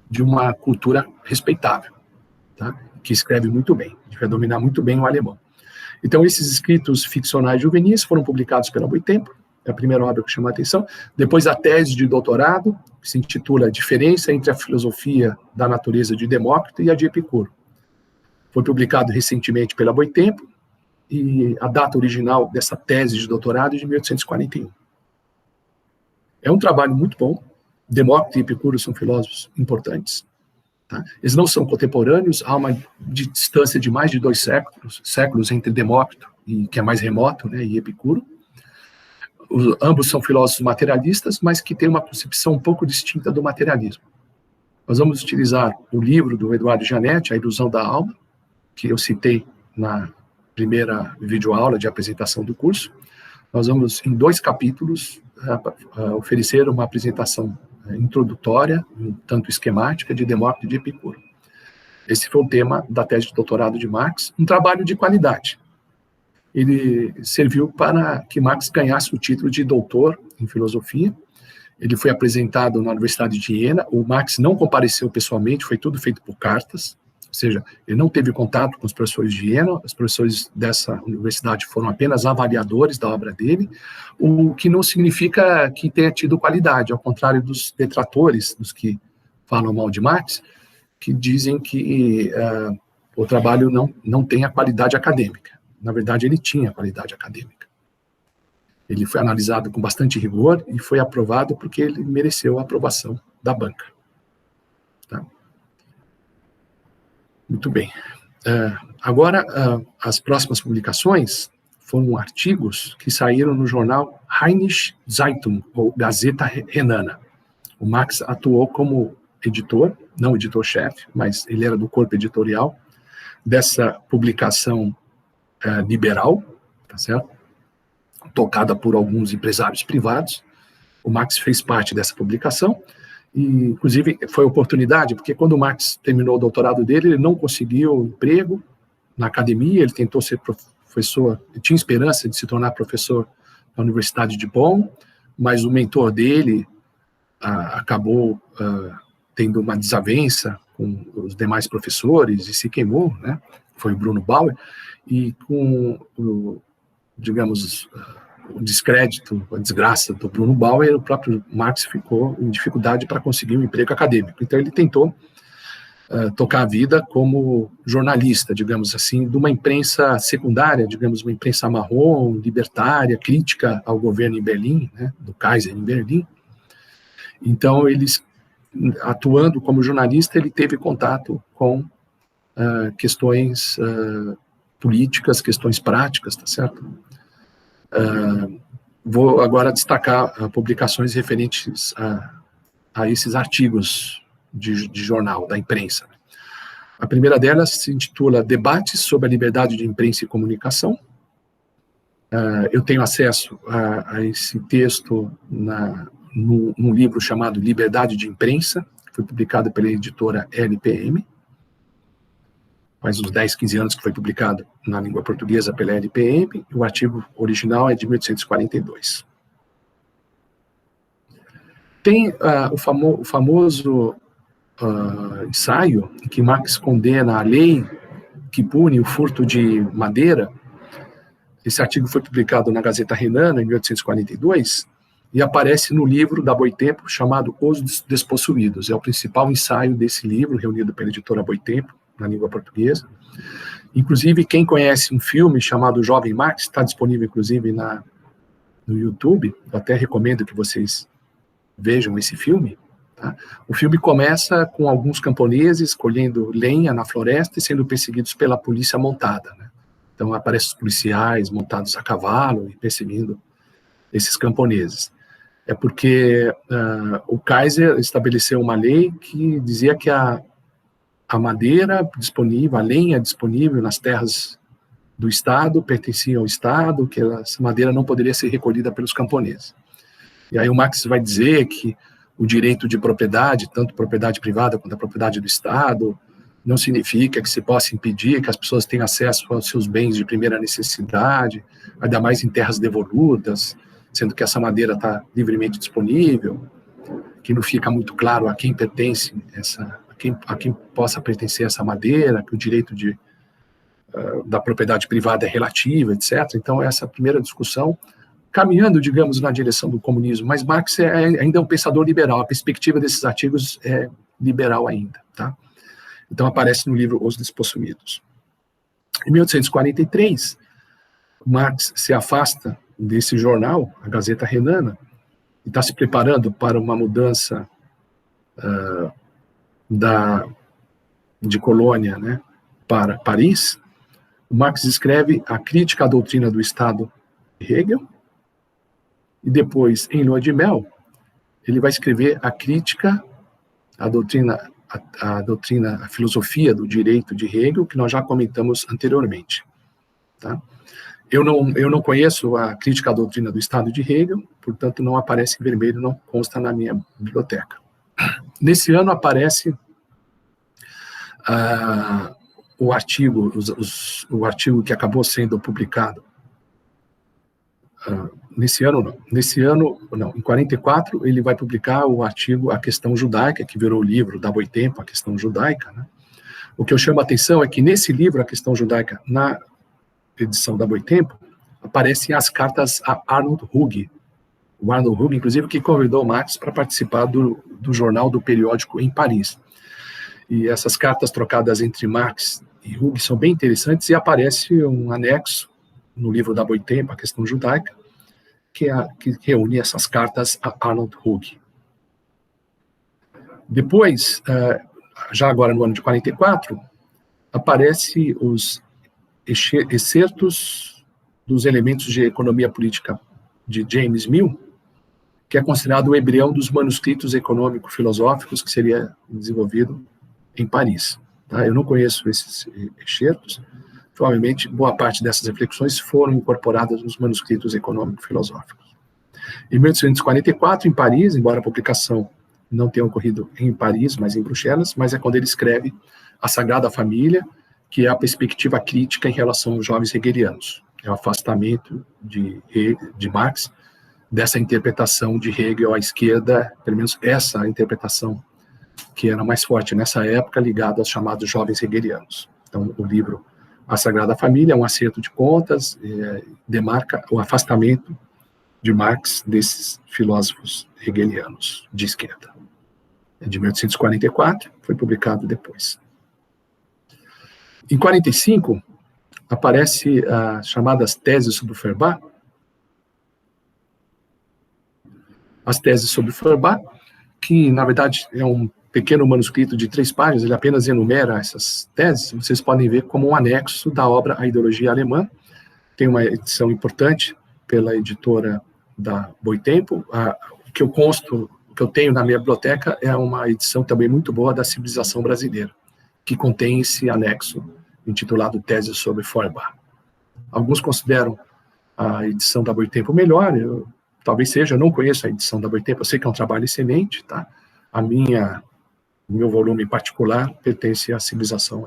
de uma cultura respeitável, tá? Que escreve muito bem, que vai dominar muito bem o alemão. Então, esses escritos ficcionais juvenis foram publicados pela Boitempo, é a primeira obra que chama a atenção. Depois, a tese de doutorado, que se intitula A Diferença entre a Filosofia da Natureza de Demócrito e a de Epicuro. Foi publicado recentemente pela Boitempo, e a data original dessa tese de doutorado é de 1841. É um trabalho muito bom. Demócrito e Epicuro são filósofos importantes. Tá? Eles não são contemporâneos, há uma distância de mais de 2 séculos entre Demócrito, que é mais remoto, né, e Epicuro. Ambos são filósofos materialistas, mas que têm uma concepção um pouco distinta do materialismo. Nós vamos utilizar o livro do Eduardo Gianetti, A Ilusão da Alma, que eu citei na primeira videoaula de apresentação do curso. Nós vamos, em 2 capítulos, oferecer uma apresentação introdutória, um tanto esquemática, de Demócrito e de Epicuro. Esse foi o tema da tese de doutorado de Marx, um trabalho de qualidade. Ele serviu para que Marx ganhasse o título de doutor em filosofia. Ele foi apresentado na Universidade de Iena. O Marx não compareceu pessoalmente, foi tudo feito por cartas. Ou seja, ele não teve contato com os professores de Iena, os professores dessa universidade foram apenas avaliadores da obra dele, o que não significa que tenha tido qualidade, ao contrário dos detratores, dos que falam mal de Marx, que dizem que o trabalho não tem a qualidade acadêmica. Na verdade, ele tinha qualidade acadêmica. Ele foi analisado com bastante rigor e foi aprovado porque ele mereceu a aprovação da banca. Tá? Muito bem. Agora, as próximas publicações foram artigos que saíram no jornal Rheinische Zeitung, ou Gazeta Renana. O Marx atuou como editor, não editor-chefe, mas ele era do corpo editorial dessa publicação liberal, tá certo? Tocada por alguns empresários privados. O Marx fez parte dessa publicação, e, inclusive, foi oportunidade, porque quando o Marx terminou o doutorado dele, ele não conseguiu emprego na academia, ele tentou ser professor, ele tinha esperança de se tornar professor na Universidade de Bonn, mas o mentor dele acabou tendo uma desavença com os demais professores e se queimou, né? Foi o Bruno Bauer, e com o descrédito, a desgraça do Bruno Bauer, o próprio Marx ficou em dificuldade para conseguir um emprego acadêmico. Então ele tentou tocar a vida como jornalista, digamos assim, de uma imprensa secundária, digamos, uma imprensa marrom, libertária, crítica ao governo em Berlim, né, do Kaiser em Berlim. Então, atuando como jornalista, ele teve contato com questões políticas, questões práticas, tá certo? Vou agora destacar publicações referentes a esses artigos de jornal, da imprensa. A primeira delas se intitula Debates sobre a Liberdade de Imprensa e Comunicação. Eu tenho acesso a esse texto num livro chamado Liberdade de Imprensa, que foi publicado pela editora LPM. Faz uns 10, 15 anos que foi publicado na língua portuguesa pela LPM, e o artigo original é de 1842. Tem o famoso ensaio em que Marx condena a lei que pune o furto de madeira. Esse artigo foi publicado na Gazeta Renana, em 1842, e aparece no livro da Boitempo chamado Os Despossuídos. É o principal ensaio desse livro, reunido pela editora Boitempo, na língua portuguesa. Inclusive, quem conhece um filme chamado Jovem Marx, está disponível, inclusive, no YouTube, eu até recomendo que vocês vejam esse filme. Tá? O filme começa com alguns camponeses colhendo lenha na floresta e sendo perseguidos pela polícia montada. Né? Então, aparecem os policiais montados a cavalo e perseguindo esses camponeses. É porque o Kaiser estabeleceu uma lei que dizia que a madeira disponível, a lenha disponível nas terras do Estado pertencia ao Estado, que essa madeira não poderia ser recolhida pelos camponeses. E aí o Marx vai dizer que o direito de propriedade, tanto propriedade privada quanto a propriedade do Estado, não significa que se possa impedir que as pessoas tenham acesso aos seus bens de primeira necessidade, ainda mais em terras devolutas, sendo que essa madeira está livremente disponível, que não fica muito claro a quem pertence a quem possa pertencer essa madeira, que o direito da propriedade privada é relativo, etc. Então, essa primeira discussão, caminhando, digamos, na direção do comunismo, mas Marx ainda é um pensador liberal, a perspectiva desses artigos é liberal ainda, tá? Então, aparece no livro Os Despossuídos. Em 1843, Marx se afasta desse jornal, a Gazeta Renana, e está se preparando para uma mudança de colônia, né, para Paris. O Marx escreve a crítica à doutrina do Estado de Hegel, e depois, em Lua de Mel, ele vai escrever a crítica à doutrina, a filosofia do direito de Hegel, que nós já comentamos anteriormente. Tá? Eu não conheço a crítica à doutrina do Estado de Hegel, portanto, não aparece em vermelho, não consta na minha biblioteca. Nesse ano aparece o artigo que acabou sendo publicado. Nesse ano, em 44, ele vai publicar o artigo A Questão Judaica, que virou o livro da Boitempo, A Questão Judaica. Né? O que eu chamo a atenção é que nesse livro, A Questão Judaica, na edição da Boitempo, aparecem as cartas a Arnold Hugh. O Arnold Hugh, inclusive, que convidou Marx para participar do jornal do periódico em Paris. E essas cartas trocadas entre Marx e Hugh são bem interessantes, e aparece um anexo no livro da Boitempo, A Questão Judaica, que reúne essas cartas a Arnold Hugh. Depois, já agora no ano de 44, aparece os excertos dos elementos de economia política de James Mill, que é considerado o embrião dos manuscritos econômico-filosóficos que seria desenvolvido em Paris. Tá? Eu não conheço esses excertos, provavelmente boa parte dessas reflexões foram incorporadas nos manuscritos econômico-filosóficos. Em 1844, em Paris, embora a publicação não tenha ocorrido em Paris, mas em Bruxelas, mas é quando ele escreve A Sagrada Família, que é a perspectiva crítica em relação aos jovens hegelianos. É o afastamento de Marx dessa interpretação de Hegel à esquerda, pelo menos essa interpretação que era mais forte nessa época, ligada aos chamados jovens hegelianos. Então, o livro A Sagrada Família é um acerto de contas, demarca o afastamento de Marx desses filósofos hegelianos de esquerda. É de 1844, foi publicado depois. Em 45, aparece as chamadas teses sobre Feuerbach. As teses sobre Feuerbach, que, na verdade, é um pequeno manuscrito de 3 páginas, ele apenas enumera essas teses, vocês podem ver como um anexo da obra A Ideologia Alemã. Tem uma edição importante pela editora da Boitempo. O que eu tenho na minha biblioteca é uma edição também muito boa da Civilização Brasileira, que contém esse anexo intitulado Teses sobre Feuerbach. Alguns consideram a edição da Boitempo melhor, talvez seja, eu não conheço a edição da Boitempo, eu sei que é um trabalho excelente, tá? O meu volume particular pertence à Civilização,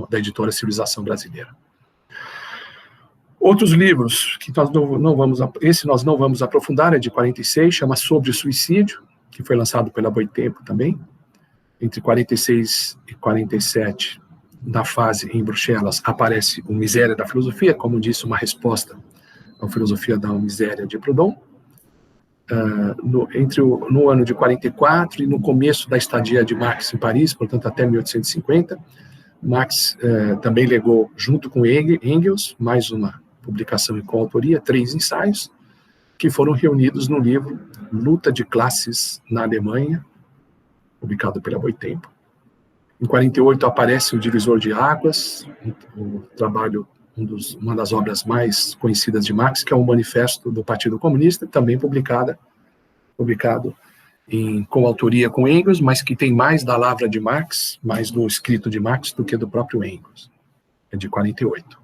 da editora Civilização Brasileira. Outros livros que nós nós não vamos aprofundar, é de 46, chama Sobre o Suicídio, que foi lançado pela Boitempo também. Entre 46 e 47, na fase em Bruxelas, aparece o Miséria da Filosofia, como disse, uma resposta à filosofia da miséria de Proudhon. no ano de 44 e no começo da estadia de Marx em Paris, portanto até 1850, Marx também legou, junto com Engels, mais uma publicação em coautoria, 3 ensaios, que foram reunidos no livro Luta de Classes na Alemanha, publicado pela Boitempo. Em 48 aparece o Divisor de Águas, o trabalho, uma das obras mais conhecidas de Marx, que é o Manifesto do Partido Comunista, também publicado em coautoria com Engels, mas que tem mais da lavra de Marx, mais do escrito de Marx do que do próprio Engels. É de 48.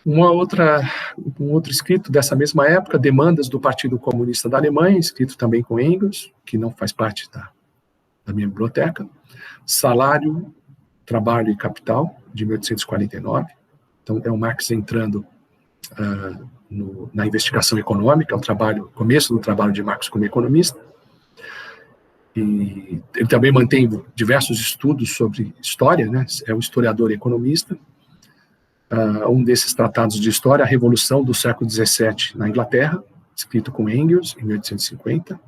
Um outro escrito dessa mesma época, Demandas do Partido Comunista da Alemanha, escrito também com Engels, que não faz parte da minha biblioteca. Salário, Trabalho e Capital, de 1849. Então, é o Marx entrando na investigação econômica, o começo do trabalho de Marx como economista. E ele também mantém diversos estudos sobre história, né? É um historiador e economista. Um desses tratados de história, A Revolução do Século XVII na Inglaterra, escrito com Engels, em 1850.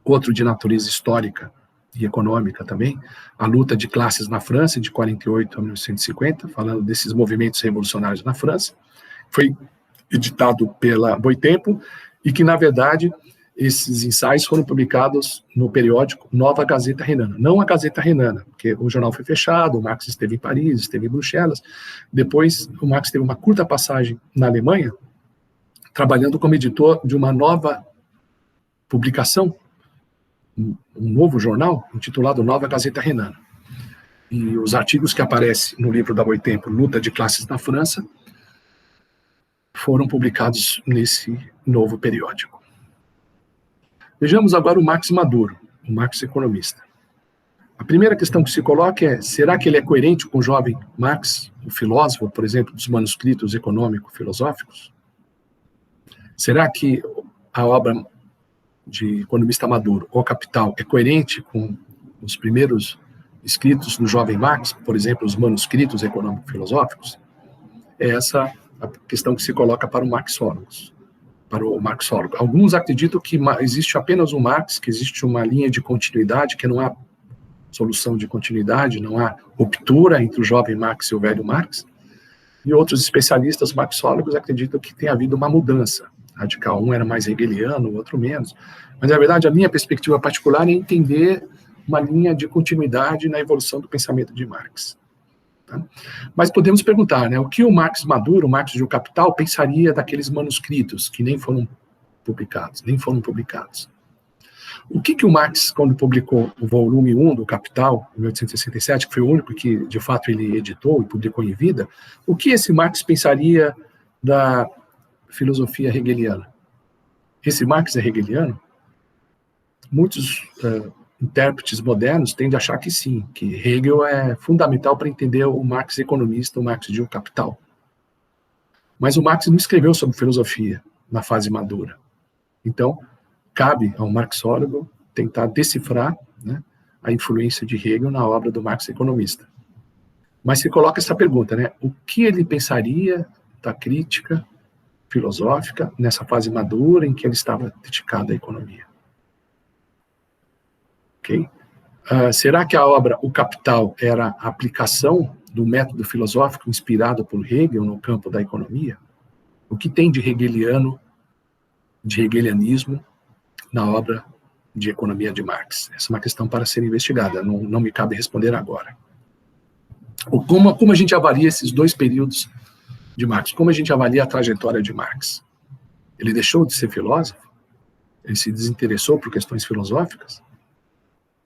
Outro de natureza histórica e econômica também, A Luta de Classes na França, de 48 a 1950, falando desses movimentos revolucionários na França. Foi editado pela Boitempo, e que, na verdade, esses ensaios foram publicados no periódico Nova Gazeta Renana. Não a Gazeta Renana, porque o jornal foi fechado, o Marx esteve em Paris, esteve em Bruxelas. Depois, o Marx teve uma curta passagem na Alemanha, trabalhando como editor de uma nova publicação, um novo jornal, intitulado Nova Gazeta Renana. E os artigos que aparecem no livro da Boitempo, Luta de Classes na França, foram publicados nesse novo periódico. Vejamos agora o Marx maduro, o Marx economista. A primeira questão que se coloca é: será que ele é coerente com o jovem Marx, o filósofo, por exemplo, dos manuscritos econômico-filosóficos? Será que a obra de economista maduro, O Capital, é coerente com os primeiros escritos do jovem Marx, por exemplo, os manuscritos econômico-filosóficos? É essa a questão que se coloca para o marxólogo. Alguns acreditam que existe apenas um Marx, que existe uma linha de continuidade, que não há solução de continuidade, não há ruptura entre o jovem Marx e o velho Marx. E outros especialistas marxólogos acreditam que tem havido uma mudança radical. Um era mais hegeliano, o outro menos. Mas, na verdade, a minha perspectiva particular é entender uma linha de continuidade na evolução do pensamento de Marx. Tá? Mas podemos perguntar, né, o que o Marx maduro, o Marx de O Capital, pensaria daqueles manuscritos que nem foram publicados. O que o Marx, quando publicou o volume 1 do Capital, em 1867, que foi o único que, de fato, ele editou e publicou em vida, o que esse Marx pensaria da filosofia hegeliana? Esse Marx é hegeliano? Muitos intérpretes modernos tendem a achar que sim, que Hegel é fundamental para entender o Marx economista, o Marx de O Capital. Mas o Marx não escreveu sobre filosofia na fase madura. Então, cabe ao marxólogo tentar decifrar, né, a influência de Hegel na obra do Marx economista. Mas se coloca essa pergunta, né, o que ele pensaria da crítica filosófica nessa fase madura em que ele estava dedicado à economia? Okay? Será que a obra O Capital era a aplicação do método filosófico inspirado por Hegel no campo da economia? O que tem de hegeliano, de hegelianismo, na obra de economia de Marx? Essa é uma questão para ser investigada, não me cabe responder agora. Como a gente avalia esses dois períodos de Marx? Como a gente avalia a trajetória de Marx? Ele deixou de ser filósofo? Ele se desinteressou por questões filosóficas?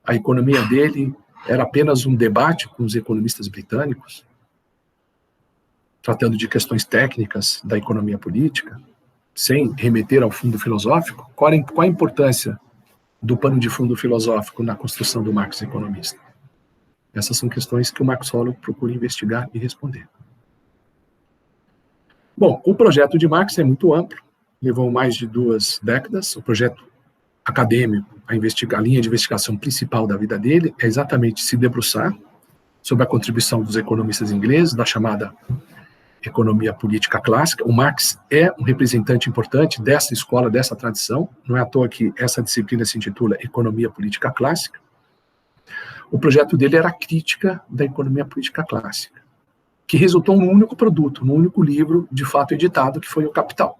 A economia dele era apenas um debate com os economistas britânicos, tratando de questões técnicas da economia política, sem remeter ao fundo filosófico? Qual a importância do pano de fundo filosófico na construção do Marx economista? Essas são questões que o marxólogo procura investigar e responder. Bom, o projeto de Marx é muito amplo, levou mais de 2 décadas. O projeto acadêmico, a linha de investigação principal da vida dele é exatamente se debruçar sobre a contribuição dos economistas ingleses, da chamada economia política clássica. O Marx é um representante importante dessa escola, dessa tradição. Não é à toa que essa disciplina se intitula Economia Política Clássica. O projeto dele era a crítica da economia política clássica, que resultou num único produto, num único livro, de fato editado, que foi o Capital.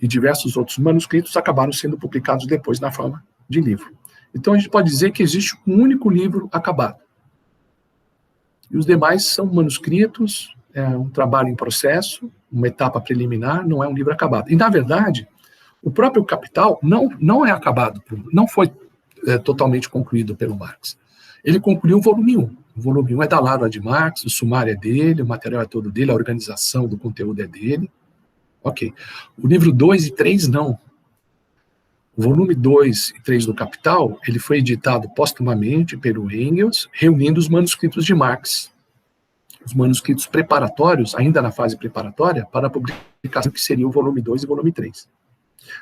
E diversos outros manuscritos acabaram sendo publicados depois na forma de livro. Então a gente pode dizer que existe um único livro acabado. E os demais são manuscritos, é um trabalho em processo, uma etapa preliminar, não é um livro acabado. E, na verdade, o próprio Capital não é acabado, não foi totalmente concluído pelo Marx. Ele concluiu o volume 1. O volume 1 é da Lara de Marx, o sumário é dele, o material é todo dele, a organização do conteúdo é dele. Ok. O livro 2 e 3, não. O volume 2 e 3 do Capital, ele foi editado póstumamente pelo Engels, reunindo os manuscritos de Marx. Os manuscritos preparatórios, ainda na fase preparatória, para a publicação que seria o volume 2 e o volume 3.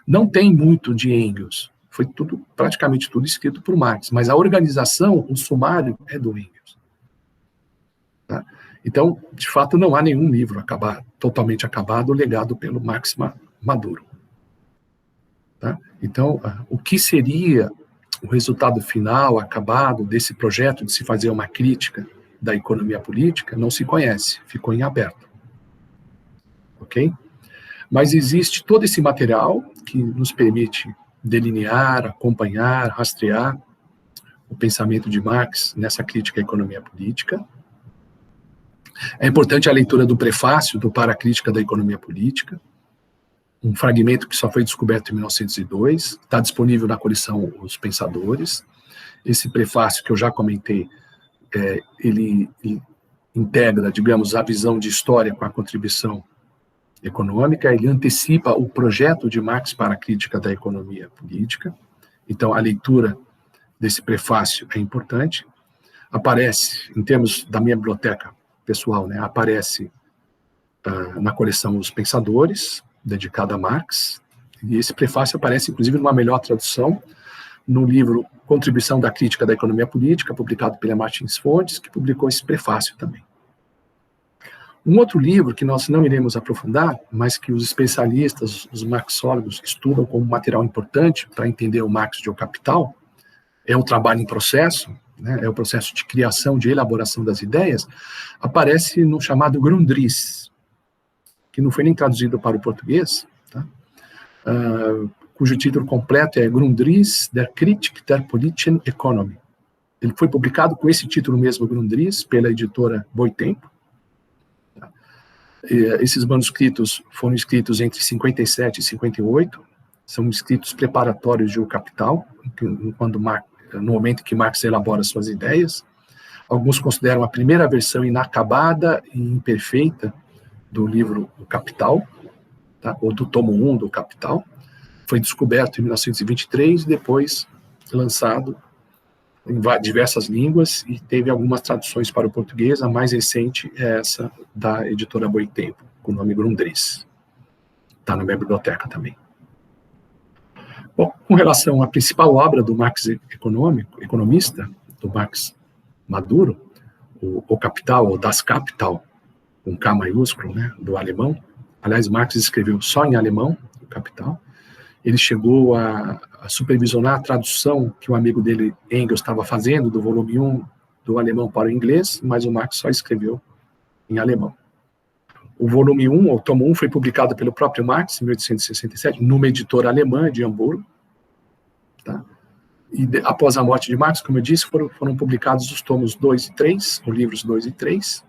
Não tem muito de Engels, foi praticamente tudo escrito por Marx, mas a organização, o sumário, é do Engels. Tá? Então, de fato, não há nenhum livro acabado, totalmente acabado, legado pelo Marx Maduro. Tá? Então, o que seria o resultado final, acabado, desse projeto de se fazer uma crítica da economia política, não se conhece, ficou em aberto. Ok? Mas existe todo esse material que nos permite delinear, acompanhar, rastrear o pensamento de Marx nessa crítica à economia política. É importante a leitura do prefácio do Para a Crítica da Economia Política, um fragmento que só foi descoberto em 1902, está disponível na coleção Os Pensadores. Esse prefácio que eu já comentei, ele integra, digamos, a visão de história com a contribuição econômica, ele antecipa o projeto de Marx para a crítica da economia política. Então, a leitura desse prefácio é importante. Aparece, em termos da minha biblioteca pessoal, né, aparece na coleção Os Pensadores, dedicada a Marx, e esse prefácio aparece, inclusive, numa melhor tradução, no livro Contribuição da Crítica da Economia Política, publicado pela Martins Fontes, que publicou esse prefácio também. Um outro livro que nós não iremos aprofundar, mas que os especialistas, os marxólogos, estudam como material importante para entender o Marx de O Capital, é o Trabalho em Processo, né, é o processo de criação, de elaboração das ideias, aparece no chamado Grundrisse, que não foi nem traduzido para o português, tá? Cujo título completo é Grundrisse der Kritik der politischen Ökonomie. Ele foi publicado com esse título mesmo, Grundrisse, pela editora Boitempo. Tá? Esses manuscritos foram escritos entre 57 e 58, são escritos preparatórios de O Capital, no momento em que Marx elabora suas ideias. Alguns consideram a primeira versão inacabada e imperfeita do livro O Capital, tá? Ou do tomo 1 do Capital. Foi descoberto em 1923 e depois lançado em diversas línguas e teve algumas traduções para o português. A mais recente é essa da editora Boitempo, com o nome Grundrisse. Está na minha biblioteca também. Bom, com relação à principal obra do Marx economista, do Marx Maduro, o Capital, ou Das Kapital, com K maiúsculo, né, do alemão. Aliás, Marx escreveu só em alemão, o Capital. Ele chegou a supervisionar a tradução que um amigo dele, Engels, estava fazendo do volume 1 do alemão para o inglês, mas o Marx só escreveu em alemão. O volume 1, ou tomo 1, foi publicado pelo próprio Marx em 1867, numa editora alemã de Hamburgo. Tá? E após a morte de Marx, como eu disse, foram publicados os tomos 2 e 3, os livros 2 e 3,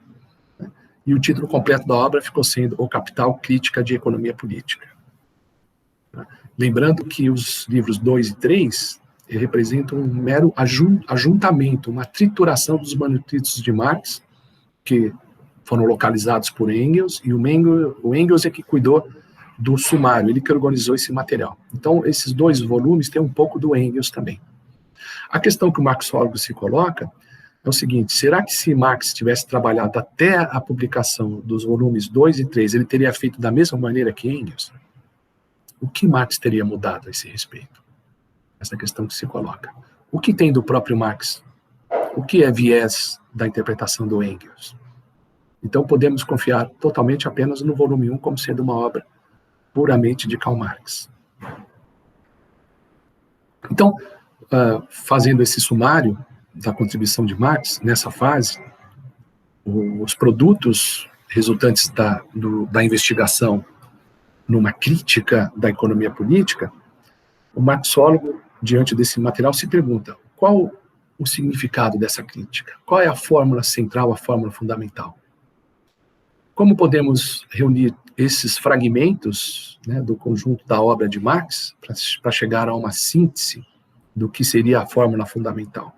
né? E o título completo da obra ficou sendo O Capital, Crítica de Economia Política. Tá? Lembrando que os livros 2 e 3 representam um mero ajuntamento, uma trituração dos manuscritos de Marx, que foram localizados por Engels, e o Engels é que cuidou do sumário, ele que organizou esse material. Então, esses dois volumes têm um pouco do Engels também. A questão que o marxólogo se coloca é o seguinte: será que se Marx tivesse trabalhado até a publicação dos volumes 2 e 3, ele teria feito da mesma maneira que Engels? O que Marx teria mudado a esse respeito? Essa questão que se coloca. O que tem do próprio Marx? O que é viés da interpretação do Engels? Então, podemos confiar totalmente apenas no volume 1 como sendo uma obra puramente de Karl Marx. Então, fazendo esse sumário da contribuição de Marx, nessa fase, os produtos resultantes da investigação numa crítica da economia política, o marxólogo, diante desse material, se pergunta: qual o significado dessa crítica? Qual é a fórmula central, a fórmula fundamental? Como podemos reunir esses fragmentos, né, do conjunto da obra de Marx para chegar a uma síntese do que seria a fórmula fundamental?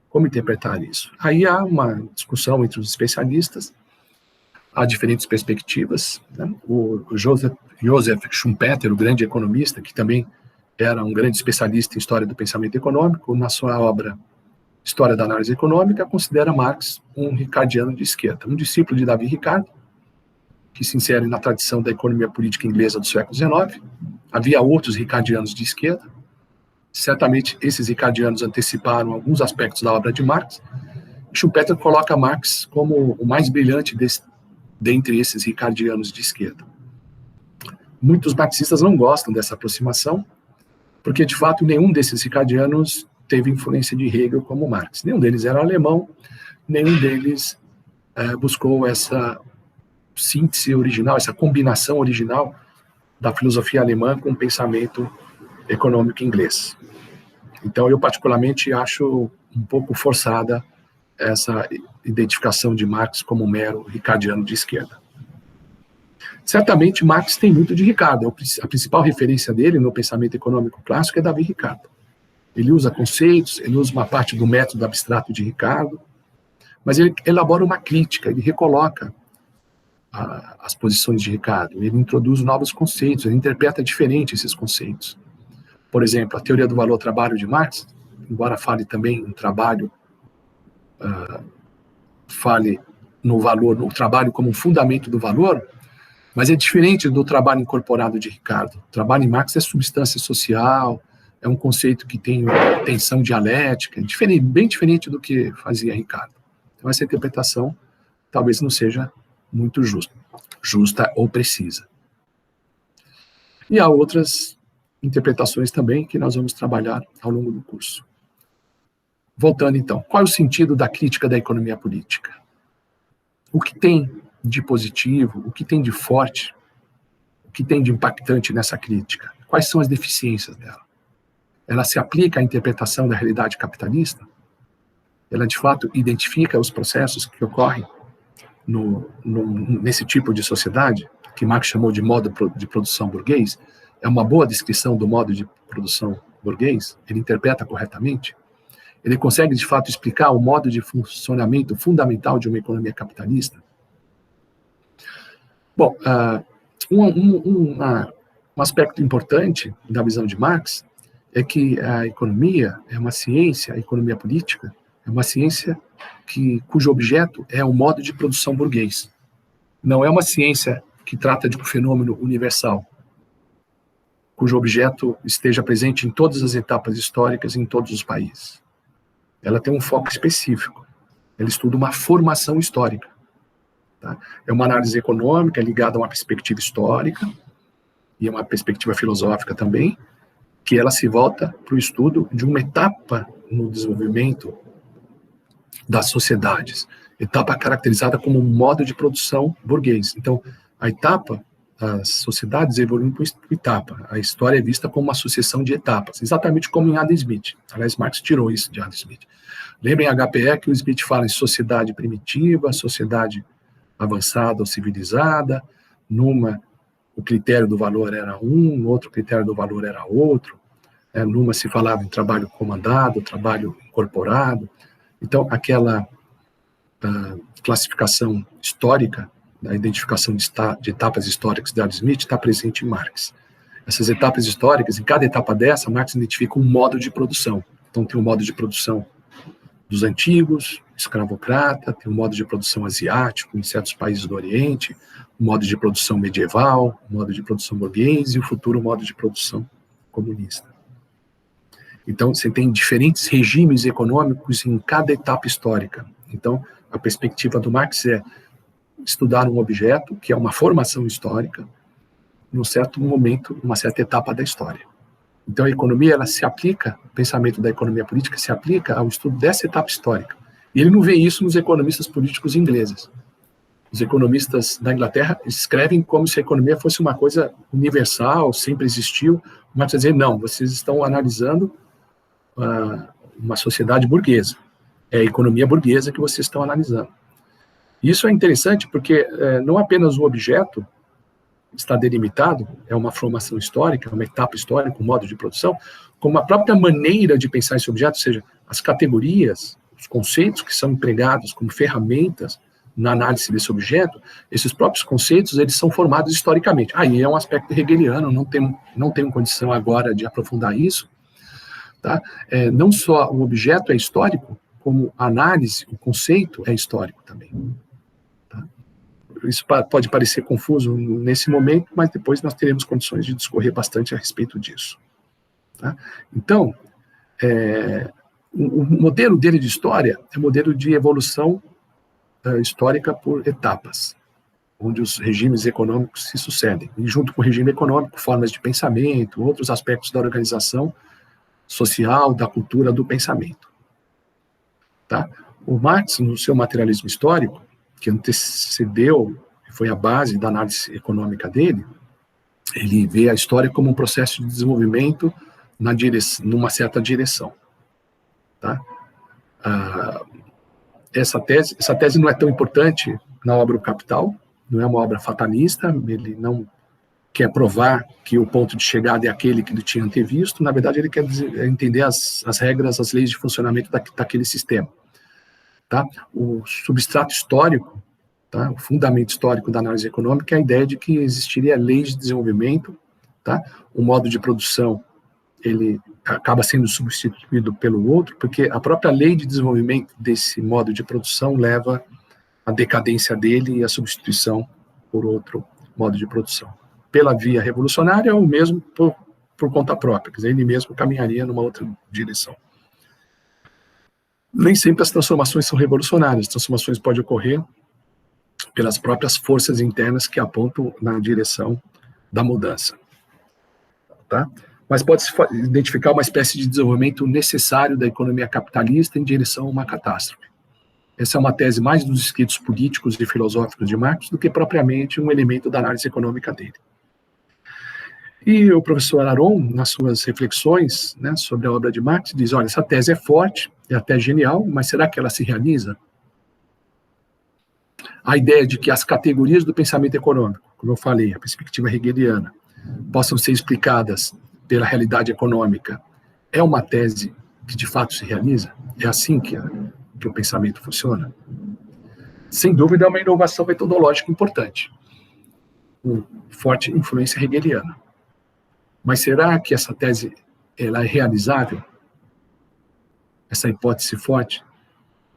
Como interpretar isso? Aí há uma discussão entre os especialistas, há diferentes perspectivas, né? O Joseph Schumpeter, o grande economista, que também era um grande especialista em história do pensamento econômico, na sua obra História da Análise Econômica, considera Marx um ricardiano de esquerda, um discípulo de Davi Ricardo, que se insere na tradição da economia política inglesa do século XIX. Havia outros ricardianos de esquerda. Certamente esses ricardianos anteciparam alguns aspectos da obra de Marx. Schumpeter coloca Marx como o mais brilhante dentre esses ricardianos de esquerda. Muitos marxistas não gostam dessa aproximação, porque, de fato, nenhum desses ricardianos teve influência de Hegel como Marx. Nenhum deles era alemão, nenhum deles buscou essa síntese original, essa combinação original da filosofia alemã com o pensamento econômico inglês. Então, eu particularmente acho um pouco forçada essa identificação de Marx como um mero ricardiano de esquerda. Certamente, Marx tem muito de Ricardo. A principal referência dele no pensamento econômico clássico é Davi Ricardo. Ele usa conceitos, ele usa uma parte do método abstrato de Ricardo, mas ele elabora uma crítica, ele recoloca as posições de Ricardo, ele introduz novos conceitos, ele interpreta diferente esses conceitos. Por exemplo, a teoria do valor-trabalho de Marx, embora fale também no trabalho, fale no valor, no trabalho como um fundamento do valor, mas é diferente do trabalho incorporado de Ricardo. O trabalho em Marx é substância social, é um conceito que tem tensão dialética, bem diferente do que fazia Ricardo. Então, essa interpretação talvez não seja muito justa ou precisa. E há outras interpretações também que nós vamos trabalhar ao longo do curso. Voltando, então, qual é o sentido da crítica da economia política? O que tem de positivo, o que tem de forte, o que tem de impactante nessa crítica? Quais são as deficiências dela? Ela se aplica à interpretação da realidade capitalista? Ela, de fato, identifica os processos que ocorrem nesse tipo de sociedade, que Marx chamou de modo de produção burguês? É uma boa descrição do modo de produção burguês? Ele interpreta corretamente? Ele consegue, de fato, explicar o modo de funcionamento fundamental de uma economia capitalista? Bom, um aspecto importante da visão de Marx é que a economia é uma ciência, a economia política é uma ciência cujo objeto é o modo de produção burguês. Não é uma ciência que trata de um fenômeno universal, cujo objeto esteja presente em todas as etapas históricas em todos os países. Ela tem um foco específico. Ela estuda uma formação histórica. Tá? É uma análise econômica ligada a uma perspectiva histórica e a uma perspectiva filosófica também, que ela se volta para o estudo de uma etapa no desenvolvimento das sociedades, etapa caracterizada como um modo de produção burguês. Então, a etapa, as sociedades evoluem por etapa. A história é vista como uma sucessão de etapas, exatamente como em Adam Smith. Aliás, Marx tirou isso de Adam Smith. Lembrem em HPE que o Smith fala em sociedade primitiva, sociedade avançada ou civilizada, o critério do valor era no outro critério do valor era outro, numa se falava em trabalho comandado, trabalho incorporado. Então, aquela classificação histórica, a identificação de etapas históricas de Adam Smith está presente em Marx. Essas etapas históricas, em cada etapa dessa, Marx identifica um modo de produção. Então, tem um modo de produção dos antigos, escravocrata, tem um modo de produção asiático em certos países do Oriente, um modo de produção medieval, um modo de produção burguês e o futuro modo de produção comunista. Então, você tem diferentes regimes econômicos em cada etapa histórica. Então, A perspectiva do Marx é estudar um objeto, que é uma formação histórica, num certo momento, numa certa etapa da história. Então, a economia, ela se aplica, o pensamento da economia política se aplica ao estudo dessa etapa histórica. E ele não vê isso nos economistas políticos ingleses. Os economistas da Inglaterra escrevem como se a economia fosse uma coisa universal, sempre existiu. O Marx vai dizer, não, vocês estão analisando uma sociedade burguesa. É a economia burguesa que vocês estão analisando. Isso é interessante porque não apenas o objeto está delimitado, é uma formação histórica, é uma etapa histórica, um modo de produção, como a própria maneira de pensar esse objeto, ou seja, as categorias, os conceitos que são empregados como ferramentas na análise desse objeto, esses próprios conceitos, eles são formados historicamente. Aí é um aspecto hegeliano, não tenho condição agora de aprofundar isso, tá? Não só o objeto é histórico, como a análise, o conceito é histórico também. Tá? Isso pode parecer confuso nesse momento, mas depois nós teremos condições de discorrer bastante a respeito disso. Tá? Então, o modelo dele de história é um modelo de evolução histórica por etapas, onde os regimes econômicos se sucedem. E junto com o regime econômico, formas de pensamento, outros aspectos da organização social, da cultura, do pensamento. Tá? O Marx, no seu materialismo histórico, que antecedeu, foi a base da análise econômica dele, ele vê a história como um processo de desenvolvimento numa certa direção. Tá? Essa tese não é tão importante na obra O Capital, não é uma obra fatalista, ele não quer provar que o ponto de chegada é aquele que ele tinha antevisto, na verdade ele quer entender as regras, as leis de funcionamento daquele sistema. Tá? O substrato histórico, tá? O fundamento histórico da análise econômica é a ideia de que existiria leis de desenvolvimento, tá? O modo de produção ele acaba sendo substituído pelo outro, porque a própria lei de desenvolvimento desse modo de produção leva à decadência dele e à substituição por outro modo de produção. Pela via revolucionária ou mesmo por conta própria, quer dizer, ele mesmo caminharia numa outra direção. Nem sempre as transformações são revolucionárias, as transformações podem ocorrer pelas próprias forças internas que apontam na direção da mudança. Tá? Mas pode-se identificar uma espécie de desenvolvimento necessário da economia capitalista em direção a uma catástrofe. Essa é uma tese mais dos escritos políticos e filosóficos de Marx do que propriamente um elemento da análise econômica dele. E o professor Aron, nas suas reflexões, né, sobre a obra de Marx, diz, olha, essa tese é forte, é até genial, mas será que ela se realiza? A ideia de que as categorias do pensamento econômico, como eu falei, a perspectiva hegeliana, possam ser explicadas pela realidade econômica, é uma tese que de fato se realiza? É assim que o pensamento funciona? Sem dúvida é uma inovação metodológica importante, com forte influência hegeliana. Mas será que essa tese ela é realizável? Essa hipótese forte,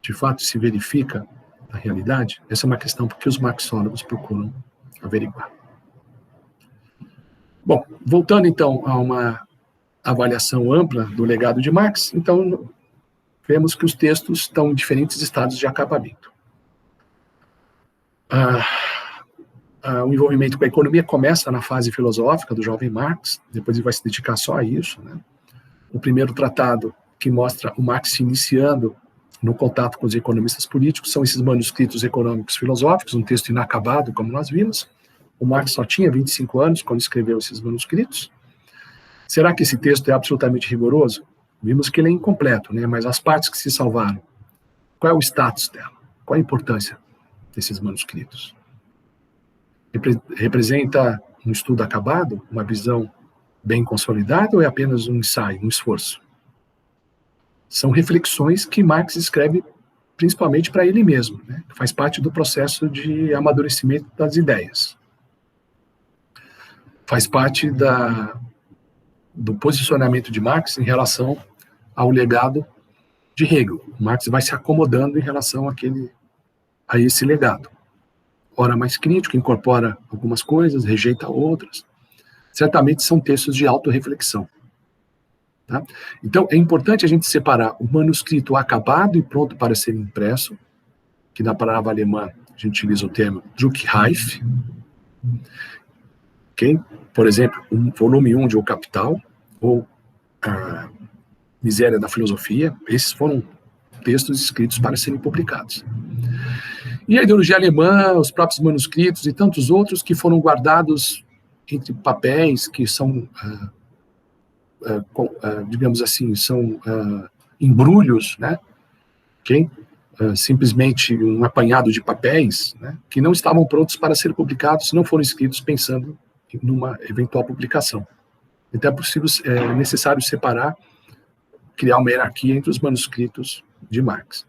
de fato, se verifica na realidade? Essa é uma questão que os marxólogos procuram averiguar. Bom, voltando então a uma avaliação ampla do legado de Marx, então vemos que os textos estão em diferentes estados de acabamento. O envolvimento com a economia começa na fase filosófica do jovem Marx, depois ele vai se dedicar só a isso, né? O primeiro tratado que mostra o Marx se iniciando no contato com os economistas políticos são esses manuscritos econômicos filosóficos, um texto inacabado, como nós vimos. O Marx só tinha 25 anos quando escreveu esses manuscritos. Será que esse texto é absolutamente rigoroso? Vimos que ele é incompleto, né? Mas as partes que se salvaram, qual é o status dela? Qual a importância desses manuscritos? Representa um estudo acabado, uma visão bem consolidada, ou é apenas um ensaio, um esforço? São reflexões que Marx escreve principalmente para ele mesmo, né? Que faz parte do processo de amadurecimento das ideias. Faz parte do posicionamento de Marx em relação ao legado de Hegel. Marx vai se acomodando em relação a esse legado. Ora mais crítico, incorpora algumas coisas, rejeita outras. Certamente são textos de autorreflexão. Tá? Então, é importante a gente separar o manuscrito acabado e pronto para ser impresso que na palavra alemã a gente utiliza o termo Druckreif, okay? Por exemplo, o volume 1 de O Capital, ou a Miséria da Filosofia, esses foram textos escritos para serem publicados. E a ideologia alemã, os próprios manuscritos e tantos outros que foram guardados entre papéis que são, digamos assim, são embrulhos, né? Okay? Simplesmente um apanhado de papéis, né? Que não estavam prontos para ser publicados, não foram escritos pensando numa eventual publicação. Então é necessário separar, criar uma hierarquia entre os manuscritos de Marx.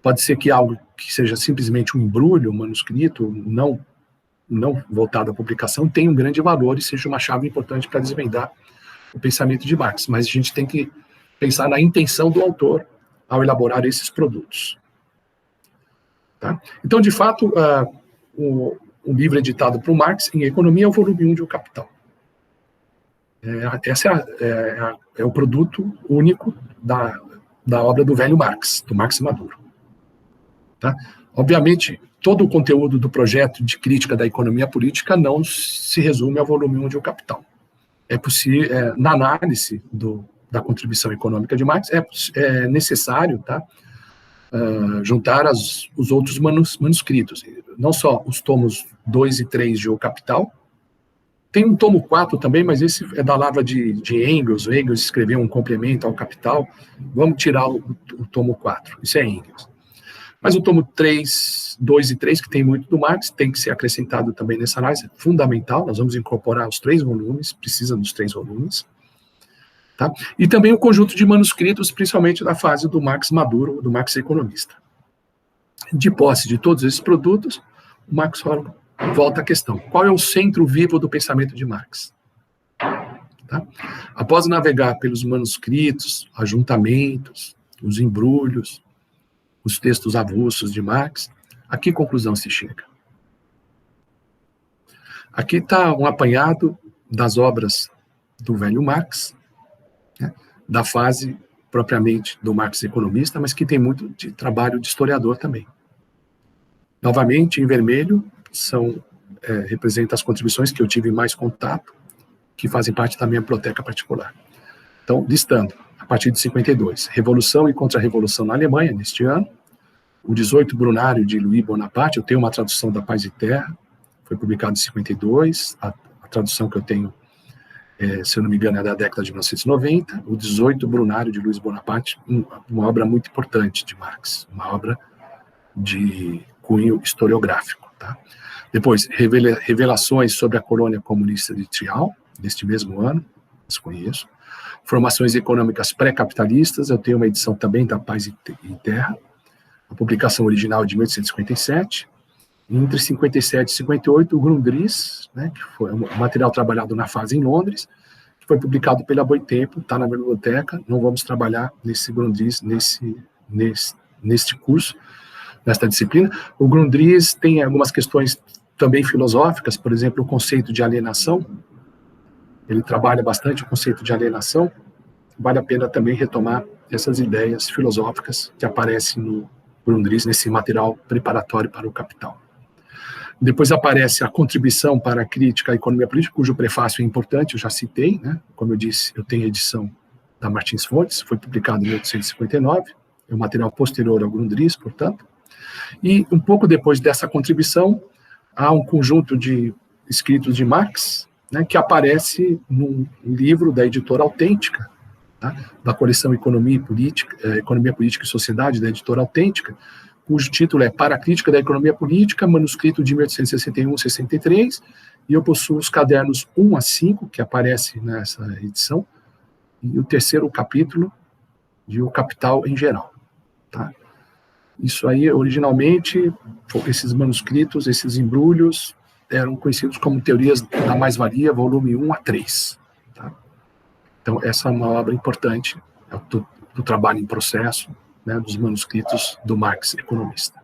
Pode ser que algo que seja simplesmente um embrulho, um manuscrito, não voltado à publicação, tenha um grande valor e seja uma chave importante para desvendar o pensamento de Marx. Mas a gente tem que pensar na intenção do autor ao elaborar esses produtos. Tá? Então, de fato, o livro editado por Marx em Economia é o volume 1 de O Capital. Esse é o produto único da obra do velho Marx, do Marx Maduro. Tá? Obviamente, todo o conteúdo do projeto de crítica da economia política não se resume ao volume 1 de O Capital. É possível, na análise da contribuição econômica de Marx, é necessário, tá, juntar os outros manuscritos, não só os tomos 2 e 3 de O Capital. Tem um tomo 4 também, mas esse é da lavra de Engels. O Engels escreveu um complemento ao Capital. Vamos tirar o tomo 4, isso é Engels. Mas o tomo 3, 2 e 3, que tem muito do Marx, tem que ser acrescentado também nessa análise, é fundamental. Nós vamos incorporar os 3 volumes, precisa dos 3 volumes. Tá? E também o conjunto de manuscritos, principalmente da fase do Marx Maduro, do Marx economista. De posse de todos esses produtos, o Marx volta à questão: qual é o centro vivo do pensamento de Marx? Tá? Após navegar pelos manuscritos, ajuntamentos, os embrulhos, os textos avulsos de Marx, a que conclusão se chega? Aqui está um apanhado das obras do velho Marx, né, da fase propriamente do Marx economista, mas que tem muito de trabalho de historiador também. Novamente, em vermelho, representa as contribuições que eu tive mais contato, que fazem parte da minha biblioteca particular. Então, listando, a partir de 52, Revolução e Contra-Revolução na Alemanha, neste ano, o 18 Brunário de Louis Bonaparte, eu tenho uma tradução da Paz e Terra, foi publicado em 52, a tradução que eu tenho, se eu não me engano, é da década de 1990, o 18 Brunário de Louis Bonaparte, uma obra muito importante de Marx, uma obra de cunho historiográfico. Tá? Depois, Revelações sobre a Colônia Comunista de Trial, deste mesmo ano, desconheço. Formações Econômicas Pré-Capitalistas, eu tenho uma edição também da Paz e Terra, a publicação original de 1857, entre 57 e 58, o Grundrisse, né, que foi um material trabalhado na fase em Londres, que foi publicado pela Boitempo, está na biblioteca, não vamos trabalhar nesse Grundrisse, neste curso, nesta disciplina. O Grundrisse tem algumas questões também filosóficas, por exemplo, o conceito de alienação, ele trabalha bastante o conceito de alienação, vale a pena também retomar essas ideias filosóficas que aparecem no Grundrisse, nesse material preparatório para o Capital. Depois aparece a contribuição para a crítica à economia política, cujo prefácio é importante, eu já citei, né? Como eu disse, eu tenho a edição da Martins Fontes, foi publicado em 1859, é um material posterior ao Grundrisse, portanto. E um pouco depois dessa contribuição, há um conjunto de escritos de Marx, né, que aparece num livro da editora Autêntica, tá? Da coleção Economia Política e Sociedade, da editora Autêntica, cujo título é Para a Crítica da Economia Política, manuscrito de 1861-63, e eu possuo os cadernos 1 a 5, que aparecem nessa edição, e o terceiro capítulo de O Capital em geral. Tá? Isso aí, originalmente, esses manuscritos, esses embrulhos, eram conhecidos como Teorias da Mais-Valia, volume 1 a 3. Tá? Então, essa é uma obra importante do trabalho em processo, né, dos manuscritos do Marx economista.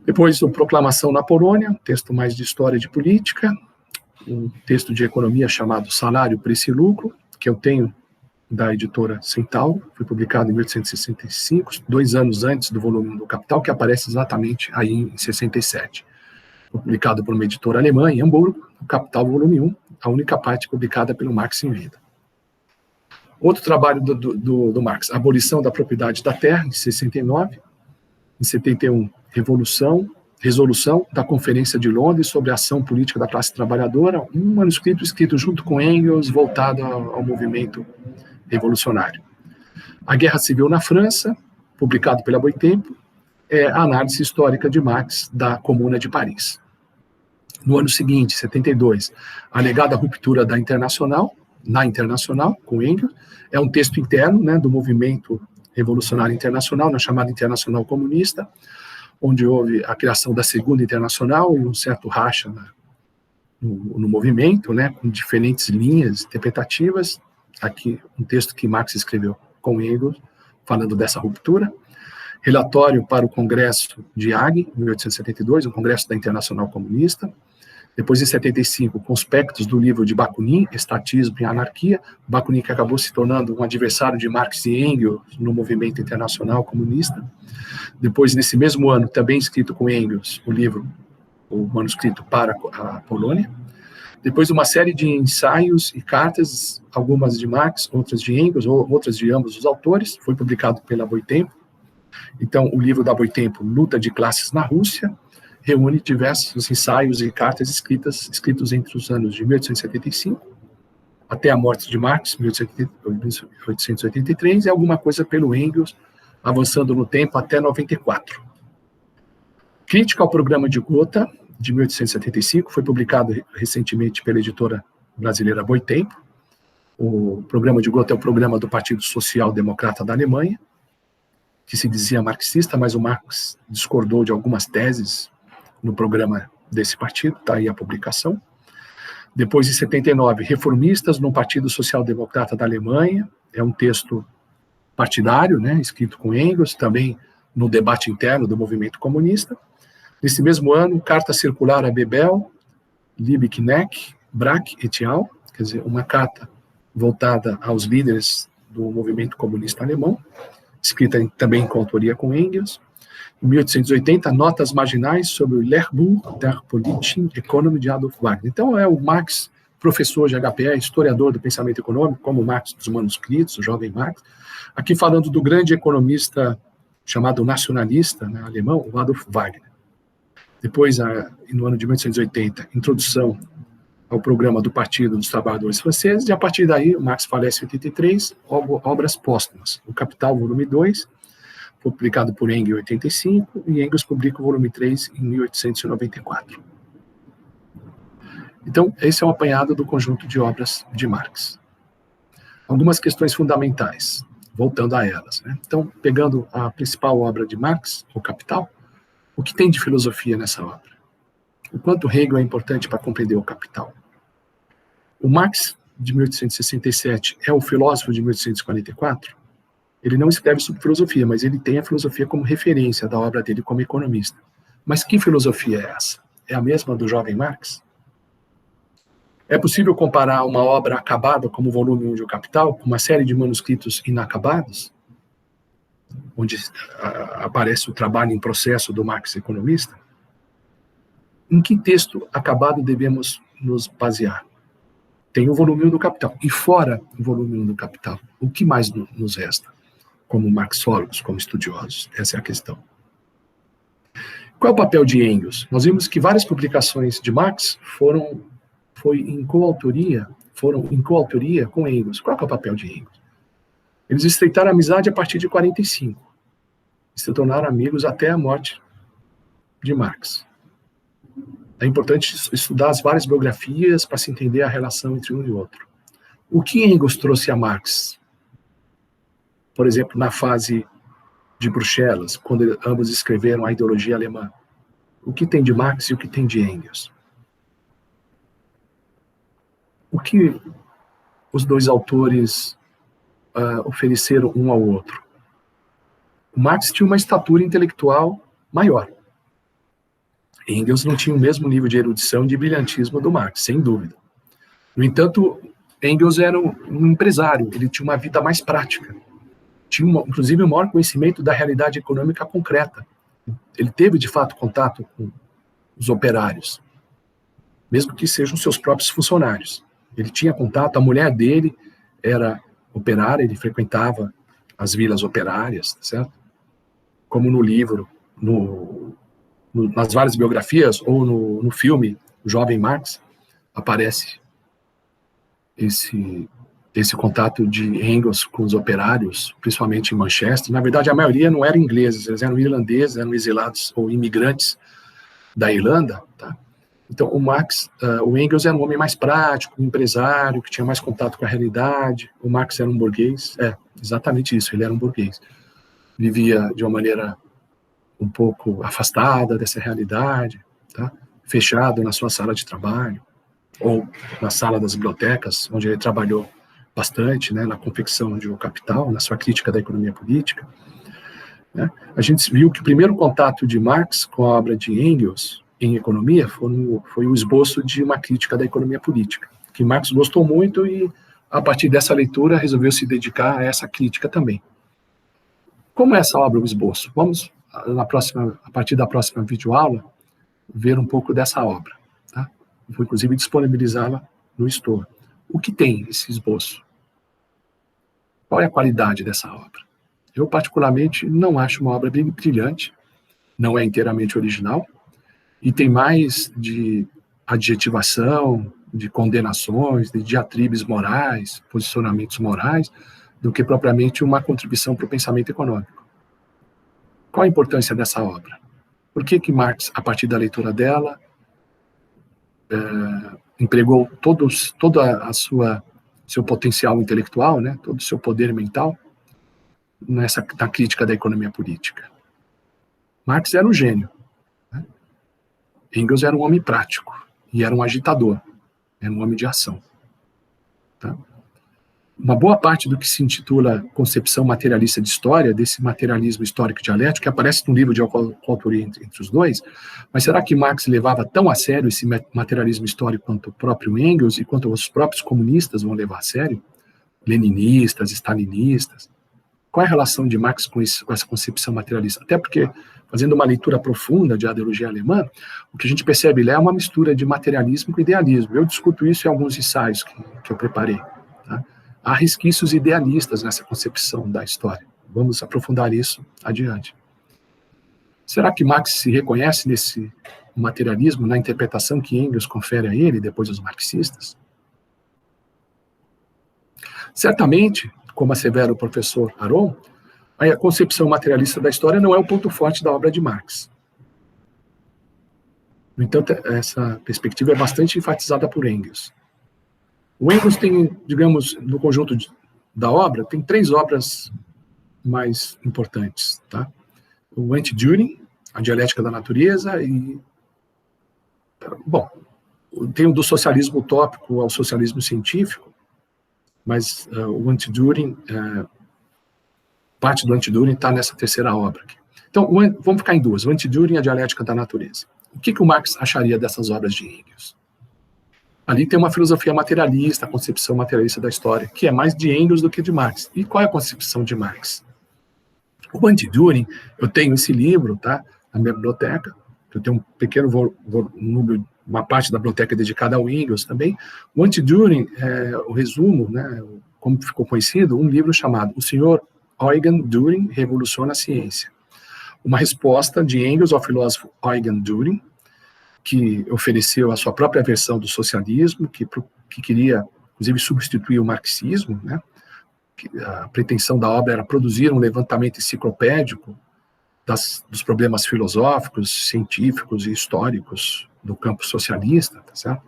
Depois, o Proclamação na Polônia, texto mais de história e de política, um texto de economia chamado Salário, Preço e Lucro, que eu tenho da editora Centauro, foi publicado em 1865, 2 anos antes do volume 1 do Capital, que aparece exatamente aí em 67. Foi publicado por uma editora alemã, em Hamburgo, o Capital, volume 1, a única parte publicada pelo Marx em vida. Outro trabalho do Marx, Abolição da Propriedade da Terra, em 69, em 71, Resolução da Conferência de Londres sobre a Ação Política da Classe Trabalhadora, um manuscrito escrito junto com Engels, voltado ao movimento revolucionário. A Guerra Civil na França, publicado pela Boitempo, a análise histórica de Marx da Comuna de Paris. No ano seguinte, 72, a alegada ruptura da Internacional, com Engels, é um texto interno, né, do movimento revolucionário internacional, na chamada Internacional Comunista, onde houve a criação da Segunda Internacional e um certo racha no movimento, né, com diferentes linhas interpretativas. Aqui um texto que Marx escreveu com Engels, falando dessa ruptura. Relatório para o Congresso de Hague, em 1872, o Congresso da Internacional Comunista. Depois, em 75, conspectos do livro de Bakunin, Estatismo e Anarquia. Bakunin, que acabou se tornando um adversário de Marx e Engels no movimento internacional comunista. Depois, nesse mesmo ano, também escrito com Engels, o manuscrito para a Polônia. Depois, uma série de ensaios e cartas, algumas de Marx, outras de Engels, outras de ambos os autores, foi publicado pela Boitempo. Então, o livro da Boitempo, Luta de Classes na Rússia, reúne diversos ensaios e cartas escritos entre os anos de 1875 até a morte de Marx, 1883, e alguma coisa pelo Engels, avançando no tempo até 94. Crítica ao Programa de Gotha, de 1875, foi publicado recentemente pela editora brasileira Boitempo. O Programa de Gotha é o programa do Partido Social Democrata da Alemanha, que se dizia marxista, mas o Marx discordou de algumas teses no programa desse partido, está aí a publicação. Depois, em 79, Reformistas no Partido Social Democrata da Alemanha, é um texto partidário, né, escrito com Engels, também no debate interno do movimento comunista. Nesse mesmo ano, Carta Circular a Bebel, Liebknecht, Braque et al., quer dizer, uma carta voltada aos líderes do movimento comunista alemão, escrita também com autoria com Engels. Em 1880, Notas Marginais sobre o Lehrbuch der Politischen Ökonomie de Adolf Wagner. Então, é o Marx, professor de HPE, historiador do pensamento econômico, como o Marx dos manuscritos, o jovem Marx, aqui falando do grande economista chamado nacionalista, né, alemão, o Adolf Wagner. Depois, no ano de 1880, introdução ao programa do Partido dos Trabalhadores Franceses, e a partir daí, Marx falece em 83, obras póstumas. O Capital, volume 2, publicado por Engels em 85, e Engels publica o volume 3 em 1894. Então, esse é um apanhado do conjunto de obras de Marx. Algumas questões fundamentais, voltando a elas, né? Então, pegando a principal obra de Marx, o Capital, o que tem de filosofia nessa obra? O quanto Hegel é importante para compreender o Capital? O Marx, de 1867, é o filósofo de 1844? Ele não escreve sobre filosofia, mas ele tem a filosofia como referência da obra dele como economista. Mas que filosofia é essa? É a mesma do jovem Marx? É possível comparar uma obra acabada, como o volume 1 de O Capital, com uma série de manuscritos inacabados, onde aparece o trabalho em processo do Marx economista? Em que texto acabado devemos nos basear? Tem o volume 1 do Capital. E fora o volume 1 do Capital, o que mais nos resta? Como marxólogos, como estudiosos? Essa é a questão. Qual é o papel de Engels? Nós vimos que várias publicações de Marx foram em coautoria com Engels. Qual é o papel de Engels? Eles estreitaram a amizade a partir de 45. Se tornaram amigos até a morte de Marx. É importante estudar as várias biografias para se entender a relação entre um e outro. O que Engels trouxe a Marx? Por exemplo, na fase de Bruxelas, quando ambos escreveram a ideologia alemã. O que tem de Marx e o que tem de Engels? O que os dois autores ofereceram um ao outro? O Marx tinha uma estatura intelectual maior. Engels não tinha o mesmo nível de erudição e de brilhantismo do Marx, sem dúvida. No entanto, Engels era um empresário, ele tinha uma vida mais prática, tinha, inclusive, o maior conhecimento da realidade econômica concreta. Ele teve, de fato, contato com os operários, mesmo que sejam seus próprios funcionários. Ele tinha contato, a mulher dele era operária, ele frequentava as vilas operárias, certo? Como no livro, nas várias biografias, ou no filme O Jovem Marx, aparece esse contato de Engels com os operários, principalmente em Manchester. Na verdade, a maioria não eram ingleses, eles eram irlandeses, eram exilados ou imigrantes da Irlanda, tá? Então, o Engels era um homem mais prático, um empresário, que tinha mais contato com a realidade. O Marx era um burguês, exatamente isso, ele era um burguês. Vivia de uma maneira um pouco afastada dessa realidade, tá? Fechado na sua sala de trabalho, ou na sala das bibliotecas, onde ele trabalhou bastante, né, na confecção de O Capital, na sua crítica da economia política. Né? A gente viu que o primeiro contato de Marx com a obra de Engels em economia foi o esboço de uma crítica da economia política, que Marx gostou muito e, a partir dessa leitura, resolveu se dedicar a essa crítica também. Como é essa obra, o esboço? Vamos, a partir da próxima videoaula, ver um pouco dessa obra. Tá? Vou, inclusive, disponibilizá-la no Store. O que tem esse esboço? Qual é a qualidade dessa obra? Eu, particularmente, não acho uma obra bem brilhante, não é inteiramente original, e tem mais de adjetivação, de condenações, de diatribes morais, posicionamentos morais, do que propriamente uma contribuição para o pensamento econômico. Qual a importância dessa obra? Por que Marx, a partir da leitura dela, empregou todo seu potencial intelectual, né, todo o seu poder mental, na crítica da economia política? Marx era um gênio. Né? Engels era um homem prático, e era um agitador, era um homem de ação. Tá? Uma boa parte do que se intitula concepção materialista de história, desse materialismo histórico dialético, que aparece no livro de coautoria entre os dois, mas será que Marx levava tão a sério esse materialismo histórico quanto o próprio Engels e quanto os próprios comunistas vão levar a sério? Leninistas, stalinistas? Qual é a relação de Marx com essa concepção materialista? Até porque, fazendo uma leitura profunda de ideologia alemã, o que a gente percebe lá é uma mistura de materialismo com idealismo. Eu discuto isso em alguns ensaios que eu preparei. Tá? Há resquícios idealistas nessa concepção da história. Vamos aprofundar isso adiante. Será que Marx se reconhece nesse materialismo, na interpretação que Engels confere a ele, depois dos marxistas? Certamente, como assevera o professor Aron, a concepção materialista da história não é o ponto forte da obra de Marx. No entanto, essa perspectiva é bastante enfatizada por Engels. O Engels tem, digamos, no conjunto da obra, tem 3 obras mais importantes. Tá? O Anti-Düring, a dialética da natureza, e... Bom, tem o do socialismo utópico ao socialismo científico, mas o Anti-Düring, parte do Anti-Düring está nessa terceira obra aqui. Então, vamos ficar em 2, o Anti-Düring e a dialética da natureza. O que o Marx acharia dessas obras de Engels? Ali tem uma filosofia materialista, a concepção materialista da história, que é mais de Engels do que de Marx. E qual é a concepção de Marx? O Anti-Düring, eu tenho esse livro, tá, na minha biblioteca, eu tenho um pequeno número, uma parte da biblioteca dedicada ao Engels também. O Anti-Düring, o resumo, né, como ficou conhecido, um livro chamado O Senhor Eugen Düring Revoluciona a Ciência. Uma resposta de Engels ao filósofo Eugen Düring, que ofereceu a sua própria versão do socialismo, que queria, inclusive, substituir o marxismo, né? A pretensão da obra era produzir um levantamento enciclopédico dos problemas filosóficos, científicos e históricos do campo socialista, tá certo?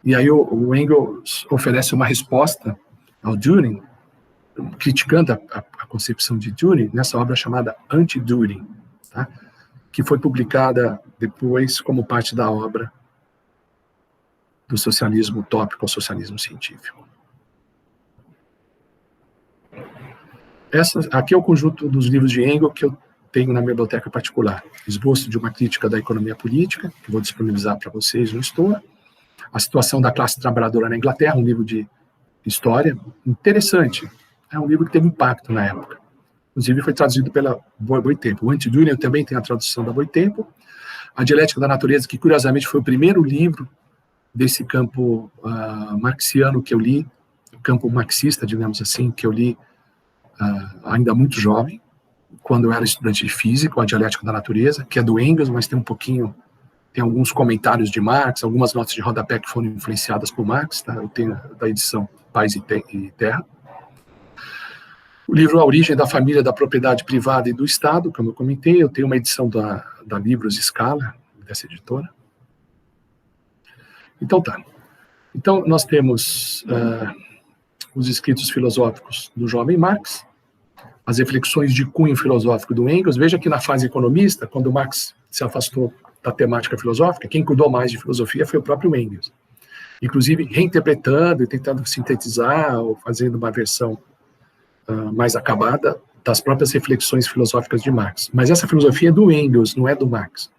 E aí o Engels oferece uma resposta ao Düring, criticando a concepção de Düring, nessa obra chamada Anti-Düring, tá? Que foi publicada depois como parte da obra do socialismo utópico ao socialismo científico. Aqui é o conjunto dos livros de Engels que eu tenho na minha biblioteca particular. Esboço de uma crítica da economia política, que vou disponibilizar para vocês no Store. A situação da classe trabalhadora na Inglaterra, um livro de história interessante. É um livro que teve impacto na época. Inclusive foi traduzido pela Boitempo. O Antidúnio também tem a tradução da Boitempo. A Dialética da Natureza, que curiosamente foi o primeiro livro desse campo marxiano que eu li, campo marxista, digamos assim, que eu li ainda muito jovem, quando eu era estudante de física, a Dialética da Natureza, que é do Engels, mas tem alguns comentários de Marx, algumas notas de rodapé que foram influenciadas por Marx, tá? Eu tenho da edição Paz e Terra. O livro A Origem da Família, da Propriedade Privada e do Estado, como eu comentei, eu tenho uma edição da Livros Scala, dessa editora. Então tá. Então nós temos os escritos filosóficos do jovem Marx, as reflexões de cunho filosófico do Engels. Veja que na fase economista, quando Marx se afastou da temática filosófica, quem cuidou mais de filosofia foi o próprio Engels. Inclusive reinterpretando e tentando sintetizar, ou fazendo uma versão mais acabada das próprias reflexões filosóficas de Marx. Mas essa filosofia é do Engels, não é do Marx.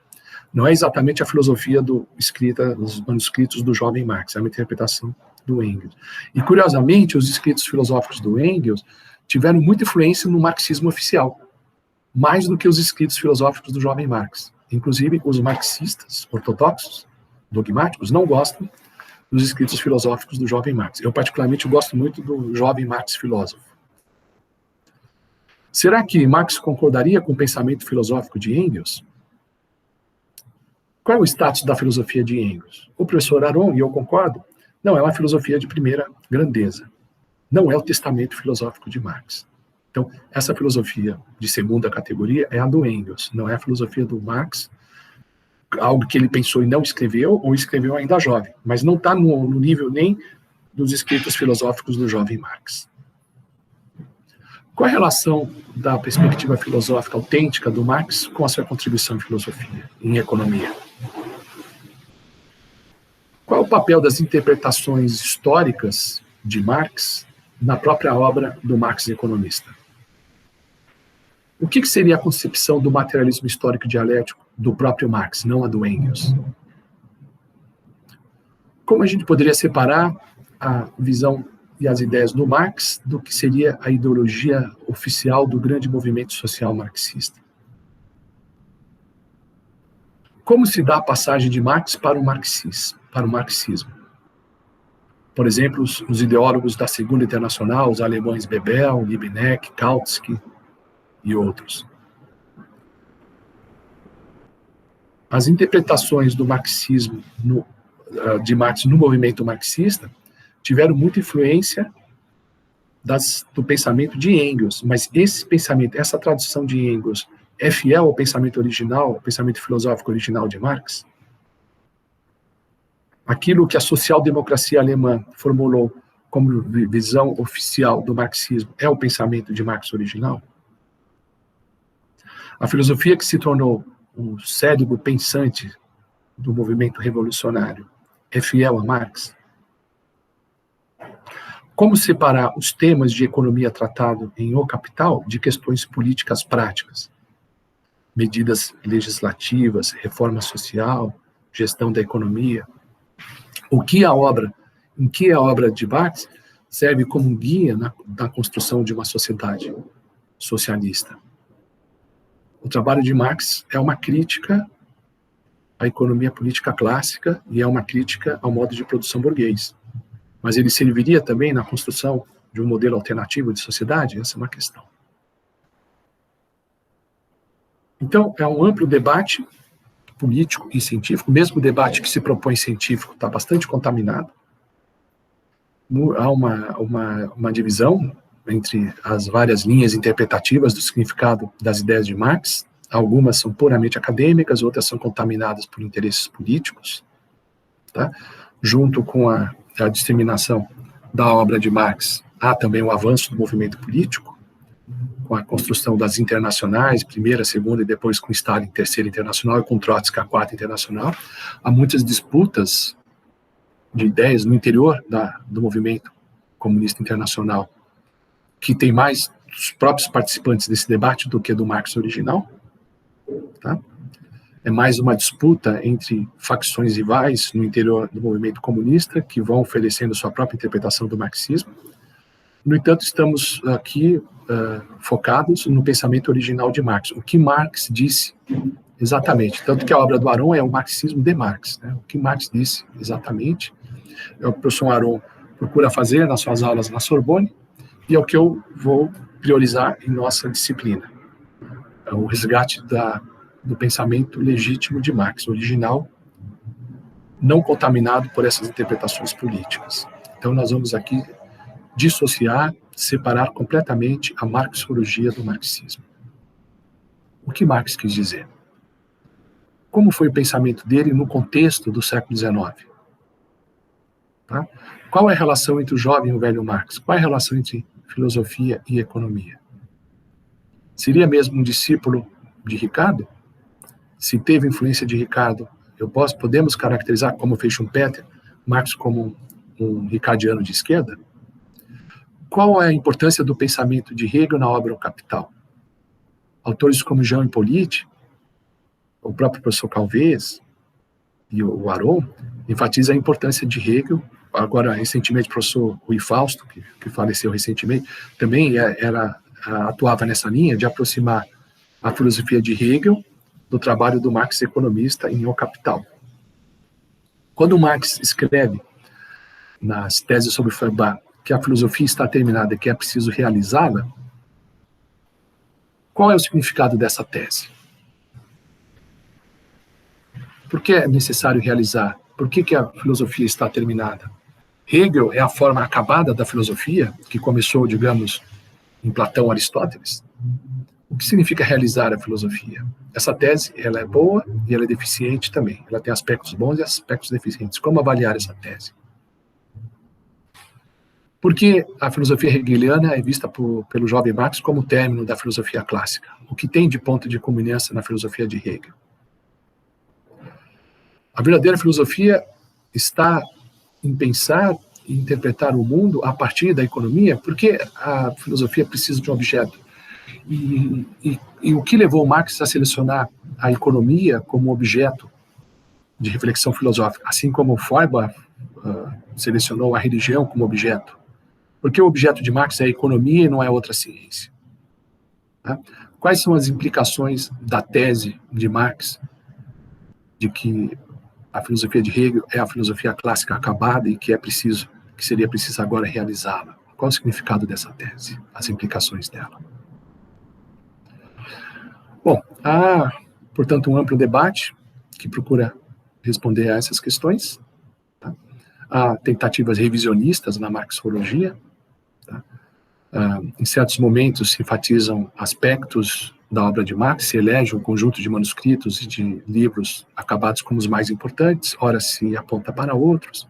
Não é exatamente a filosofia escrita nos manuscritos do jovem Marx, é uma interpretação do Engels. E, curiosamente, os escritos filosóficos do Engels tiveram muita influência no marxismo oficial, mais do que os escritos filosóficos do jovem Marx. Inclusive, os marxistas ortodoxos, dogmáticos, não gostam dos escritos filosóficos do jovem Marx. Eu, particularmente, gosto muito do jovem Marx filósofo. Será que Marx concordaria com o pensamento filosófico de Engels? Qual é o status da filosofia de Engels? O professor Aron, e eu concordo, não é uma filosofia de primeira grandeza. Não é o testamento filosófico de Marx. Então, essa filosofia de segunda categoria é a do Engels, não é a filosofia do Marx, algo que ele pensou e não escreveu, ou escreveu ainda jovem, mas não está no nível nem dos escritos filosóficos do jovem Marx. Qual a relação da perspectiva filosófica autêntica do Marx com a sua contribuição em filosofia, em economia? Qual é o papel das interpretações históricas de Marx na própria obra do Marx economista? O que seria a concepção do materialismo histórico dialético do próprio Marx, não a do Engels? Como a gente poderia separar a visão e as ideias do Marx do que seria a ideologia oficial do grande movimento social marxista? Como se dá a passagem de Marx para o marxismo? Por exemplo, os ideólogos da Segunda Internacional, os alemães Bebel, Liebknecht, Kautsky e outros. As interpretações do marxismo, de Marx no movimento marxista, tiveram muita influência do pensamento de Engels, mas esse pensamento, essa tradução de Engels, é fiel ao pensamento original, ao pensamento filosófico original de Marx? Aquilo que a social-democracia alemã formulou como visão oficial do marxismo é o pensamento de Marx original? A filosofia que se tornou o cérebro pensante do movimento revolucionário é fiel a Marx? Como separar os temas de economia tratado em O Capital de questões políticas práticas? Medidas legislativas, reforma social, gestão da economia. Em que a obra de Marx serve como guia na construção de uma sociedade socialista? O trabalho de Marx é uma crítica à economia política clássica e é uma crítica ao modo de produção burguês. Mas ele serviria também na construção de um modelo alternativo de sociedade? Essa é uma questão. Então, é um amplo debate político e científico, mesmo o debate que se propõe científico está bastante contaminado. Há uma divisão entre as várias linhas interpretativas do significado das ideias de Marx. Algumas são puramente acadêmicas, outras são contaminadas por interesses políticos, tá? Junto com a disseminação da obra de Marx, há também o avanço do movimento político, com a construção das internacionais, primeira, segunda e depois com Stalin, terceira internacional, e com Trotsky, a quarta internacional. Há muitas disputas de ideias no interior do movimento comunista internacional, que tem mais dos próprios participantes desse debate do que do Marx original. Tá? é mais uma disputa entre facções rivais no interior do movimento comunista, que vão oferecendo sua própria interpretação do marxismo. No entanto, estamos aqui focados no pensamento original de Marx, o que Marx disse exatamente, tanto que a obra do Aron é o marxismo de Marx, né? O que Marx disse exatamente, é o que o professor Aron procura fazer nas suas aulas na Sorbonne, e é o que eu vou priorizar em nossa disciplina. É o resgate do pensamento legítimo de Marx, original, não contaminado por essas interpretações políticas. Então, nós vamos aqui dissociar, separar completamente a marxologia do marxismo. O que Marx quis dizer? Como foi o pensamento dele no contexto do século XIX? Tá? Qual é a relação entre o jovem e o velho Marx? Qual é a relação entre filosofia e economia? Seria mesmo um discípulo de Ricardo? Se teve influência de Ricardo, podemos caracterizar, como fez Schumpeter, Marx como um ricardiano de esquerda? Qual é a importância do pensamento de Hegel na obra O Capital? Autores como Jean Hippolyte, o próprio professor Calvez e o Aron enfatizam a importância de Hegel. Agora, recentemente, o professor Rui Fausto, que faleceu recentemente, também atuava nessa linha de aproximar a filosofia de Hegel do trabalho do Marx economista em O Capital. Quando Marx escreve nas teses sobre Feuerbach que a filosofia está terminada e que é preciso realizá-la, qual é o significado dessa tese? Por que é necessário realizar? Por que a filosofia está terminada? Hegel é a forma acabada da filosofia, que começou, digamos, em Platão e Aristóteles? O que significa realizar a filosofia? Essa tese, ela é boa e ela é deficiente também. Ela tem aspectos bons e aspectos deficientes. Como avaliar essa tese? Porque a filosofia hegeliana é vista pelo jovem Marx como o término da filosofia clássica. O que tem de ponto de culminância na filosofia de Hegel? A verdadeira filosofia está em pensar e interpretar o mundo a partir da economia, porque a filosofia precisa de um objeto. E o que levou Marx a selecionar a economia como objeto de reflexão filosófica, assim como Feuerbach selecionou a religião como objeto? Porque o objeto de Marx é a economia e não é outra ciência. Tá? Quais são as implicações da tese de Marx de que a filosofia de Hegel é a filosofia clássica acabada e que seria preciso agora realizá-la? Qual o significado dessa tese? As implicações dela? Bom, há, portanto, um amplo debate que procura responder a essas questões. Tá? Há tentativas revisionistas na marxologia. Tá? Em certos momentos se enfatizam aspectos da obra de Marx, se elege um conjunto de manuscritos e de livros acabados como os mais importantes, ora se aponta para outros.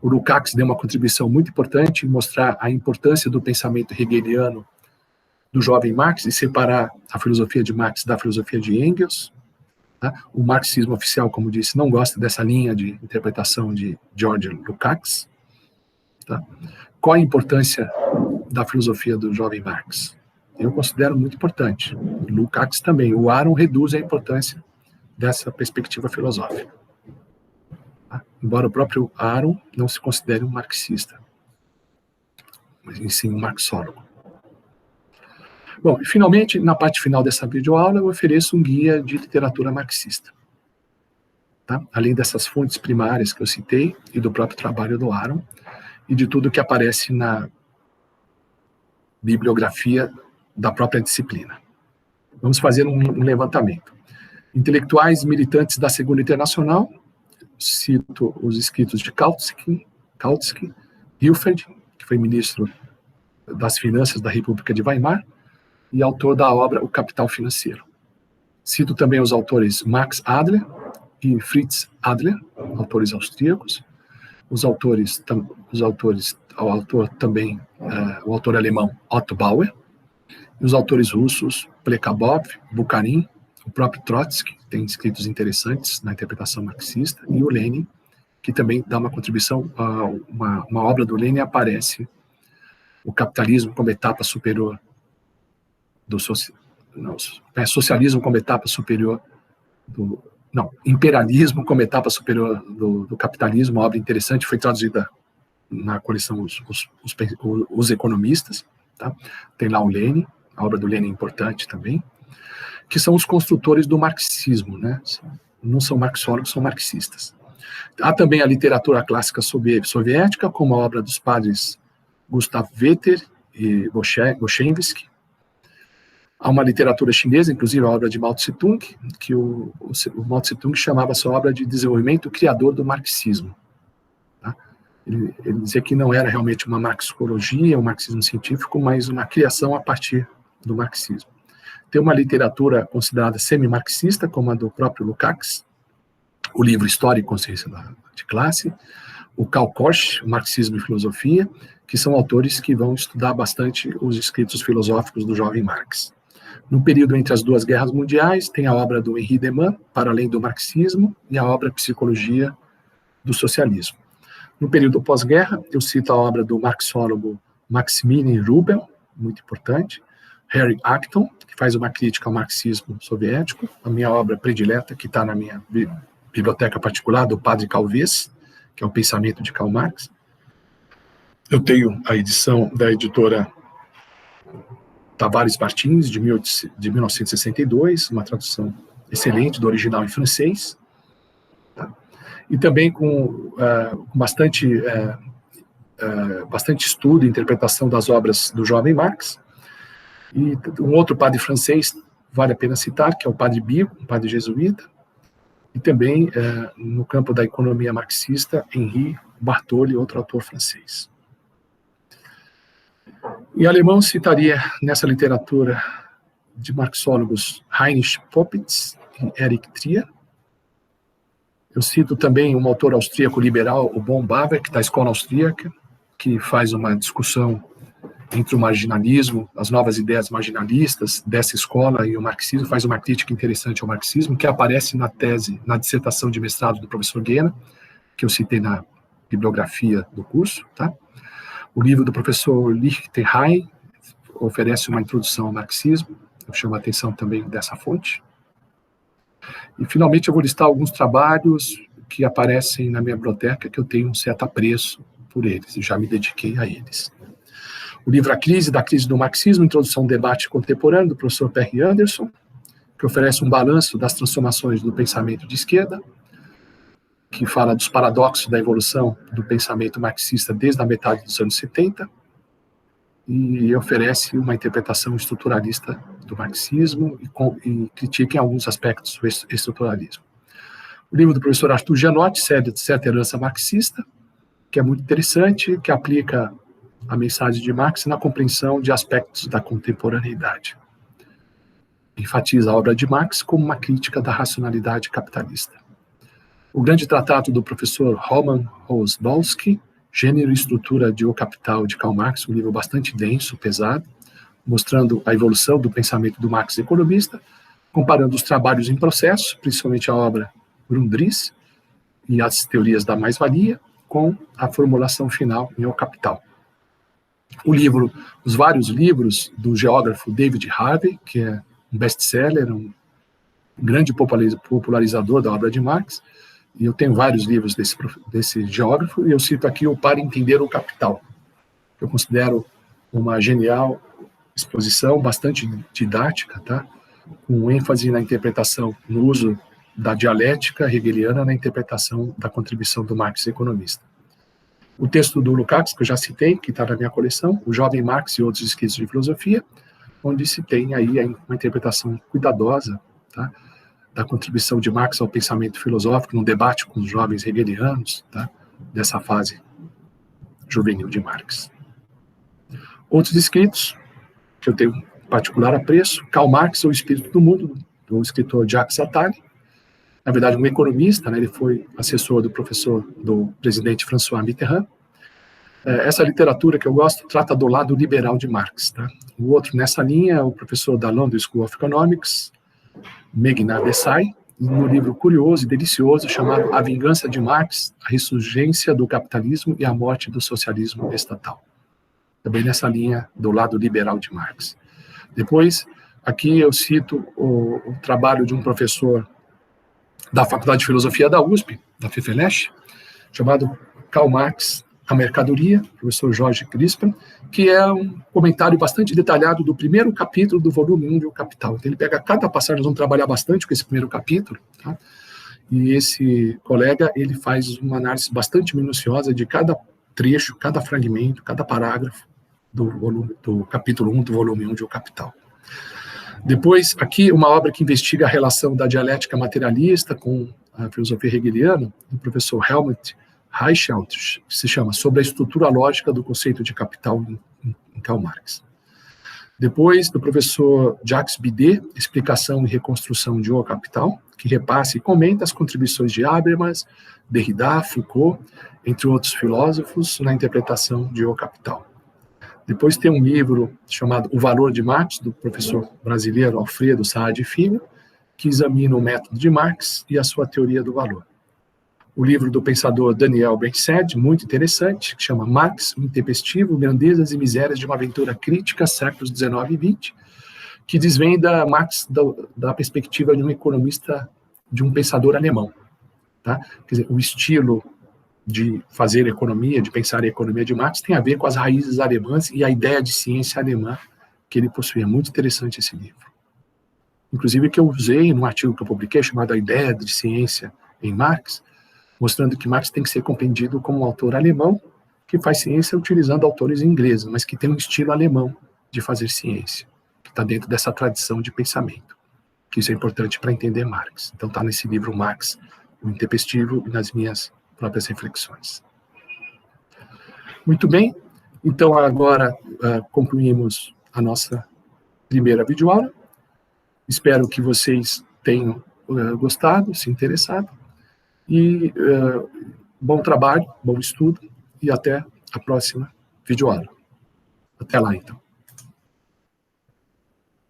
O Lukács deu uma contribuição muito importante em mostrar a importância do pensamento hegeliano do jovem Marx e separar a filosofia de Marx da filosofia de Engels. Tá? O marxismo oficial, como disse, não gosta dessa linha de interpretação de George Lukács. Tá? Qual a importância da filosofia do jovem Marx? Eu considero muito importante. Lukács também. O Aron reduz a importância dessa perspectiva filosófica. Tá? Embora o próprio Aron não se considere um marxista, mas sim um marxólogo. Bom, e finalmente, na parte final dessa videoaula, eu ofereço um guia de literatura marxista. Tá? Além dessas fontes primárias que eu citei, e do próprio trabalho do Aron, e de tudo que aparece na bibliografia da própria disciplina. Vamos fazer um levantamento. Intelectuais militantes da Segunda Internacional, cito os escritos de Kautsky, Hilferd, que foi ministro das Finanças da República de Weimar, e autor da obra O Capital Financeiro. Cito também os autores Max Adler e Fritz Adler, autores austríacos, o autor alemão Otto Bauer, e os autores russos Plekhabov, Bukharin, o próprio Trotsky, que tem escritos interessantes na interpretação marxista, e o Lenin, que também dá uma contribuição, uma obra do Lenin aparece, O Capitalismo como Etapa Superior socialismo como etapa superior Não, Imperialismo como etapa superior do capitalismo, uma obra interessante, foi traduzida na coleção Os Economistas, tá? Tem lá o Lenin, a obra do Lenin é importante também, que são os construtores do marxismo, né? Não são marxólogos, são marxistas. Há também a literatura clássica soviética, como a obra dos padres Gustav Vetter e Goshenevsky. Há uma literatura chinesa, inclusive a obra de Mao Tse-tung, que o Mao Tse-tung chamava a sua obra de desenvolvimento criador do marxismo. Tá? Ele dizia que não era realmente uma marxologia, um marxismo científico, mas uma criação a partir do marxismo. Tem uma literatura considerada semi-marxista, como a do próprio Lukács, o livro História e Consciência de Classe, o Karl Korsch, Marxismo e Filosofia, que são autores que vão estudar bastante os escritos filosóficos do jovem Marx. No período entre as duas guerras mundiais, tem a obra do Henri Deman, Para Além do Marxismo, e a obra Psicologia do Socialismo. No período pós-guerra, eu cito a obra do marxólogo Maximilian Rubel, muito importante, Harry Acton, que faz uma crítica ao marxismo soviético, a minha obra predileta, que está na minha biblioteca particular, do Padre Calvez, que é o Pensamento de Karl Marx. Eu tenho a edição da editora Tavares Martins, de 1962, uma tradução excelente do original em francês, tá? E também com bastante estudo e interpretação das obras do jovem Marx. E um outro padre francês, vale a pena citar, que é o Padre Biot, um padre jesuíta, e também, no campo da economia marxista, Henri Bartoli, outro autor francês. Em alemão, citaria nessa literatura de marxólogos Heinrich Popitz e Erich Trier. Eu cito também um autor austríaco liberal, o von Bawerk, da escola austríaca, que faz uma discussão entre o marginalismo, as novas ideias marginalistas dessa escola e o marxismo, faz uma crítica interessante ao marxismo, que aparece na tese, na dissertação de mestrado do professor Guena, que eu citei na bibliografia do curso, tá? O livro do professor Lichtenheim oferece uma introdução ao marxismo, eu chamo a atenção também dessa fonte. E, finalmente, eu vou listar alguns trabalhos que aparecem na minha biblioteca, que eu tenho um certo apreço por eles, e já me dediquei a eles. O livro A Crise, da Crise do Marxismo, Introdução ao Debate Contemporâneo, do professor Perry Anderson, que oferece um balanço das transformações do pensamento de esquerda, que fala dos paradoxos da evolução do pensamento marxista desde a metade dos anos 70, e oferece uma interpretação estruturalista do marxismo e critica em alguns aspectos o estruturalismo. O livro do professor Arthur Gianotti, Certa Herança Marxista, que é muito interessante, que aplica a mensagem de Marx na compreensão de aspectos da contemporaneidade. Enfatiza a obra de Marx como uma crítica da racionalidade capitalista. O grande tratado do professor Roman Rosbowski, Gênero e Estrutura de O Capital, de Karl Marx, um livro bastante denso, pesado, mostrando a evolução do pensamento do Marx economista, comparando os trabalhos em processo, principalmente a obra Grundrisse e as teorias da mais-valia, com a formulação final em O Capital. Os vários livros do geógrafo David Harvey, que é um best-seller, um grande popularizador da obra de Marx, e eu tenho vários livros desse geógrafo, e eu cito aqui o Para Entender o Capital, que eu considero uma genial exposição, bastante didática, tá? Com ênfase na interpretação, no uso da dialética hegeliana na interpretação da contribuição do Marx economista. O texto do Lukács, que eu já citei, que está na minha coleção, O Jovem Marx e Outros Escritos de Filosofia, onde se tem aí uma interpretação cuidadosa, tá? Da contribuição de Marx ao pensamento filosófico, num debate com os jovens hegelianos, tá? Dessa fase juvenil de Marx. Outros escritos, que eu tenho particular apreço, Karl Marx, O Espírito do Mundo, do escritor Jacques Attali, na verdade um economista, né? Ele foi assessor do presidente François Mitterrand. Essa literatura que eu gosto trata do lado liberal de Marx, tá? O outro nessa linha é o professor da London School of Economics, Meghnad Desai, no livro curioso e delicioso chamado A Vingança de Marx, a ressurgência do capitalismo e a morte do socialismo estatal. Também nessa linha do lado liberal de Marx. Depois, aqui eu cito o trabalho de um professor da Faculdade de Filosofia da USP, da FEFELESH, chamado Karl Marx, A Mercadoria, professor Jorge Crispin, que é um comentário bastante detalhado do primeiro capítulo do volume 1 de O Capital. Então, ele pega cada passagem, nós vamos trabalhar bastante com esse primeiro capítulo, tá? E esse colega, ele faz uma análise bastante minuciosa de cada trecho, cada fragmento, cada parágrafo do capítulo 1 do volume 1 de O Capital. Depois, aqui, uma obra que investiga a relação da dialética materialista com a filosofia hegeliana, do professor Helmut Reichelt, que se chama Sobre a Estrutura Lógica do Conceito de Capital em Karl Marx. Depois, do professor Jacques Bidet, Explicação e Reconstrução de O Capital, que repassa e comenta as contribuições de Habermas, Derrida, Foucault, entre outros filósofos, na interpretação de O Capital. Depois tem um livro chamado O Valor de Marx, do professor brasileiro Alfredo Saad Filho, que examina o método de Marx e a sua teoria do valor. O livro do pensador Daniel Ben-Saad, muito interessante, que chama Marx, o Intempestivo, Grandezas e Misérias de uma Aventura Crítica, séculos XIX e XX, que desvenda Marx da perspectiva de um economista, de um pensador alemão. Tá? Quer dizer, o estilo de fazer economia, de pensar a economia de Marx, tem a ver com as raízes alemãs e a ideia de ciência alemã que ele possuía. Muito interessante esse livro. Inclusive, que eu usei num artigo que eu publiquei, chamado A Ideia de Ciência em Marx, mostrando que Marx tem que ser compreendido como um autor alemão que faz ciência utilizando autores ingleses, mas que tem um estilo alemão de fazer ciência, que está dentro dessa tradição de pensamento, que isso é importante para entender Marx. Então está nesse livro Marx, o Intempestivo, e nas minhas próprias reflexões. Muito bem, então agora concluímos a nossa primeira videoaula. Espero que vocês tenham gostado, se interessado, e bom trabalho, bom estudo, e até a próxima videoaula. Até lá, então.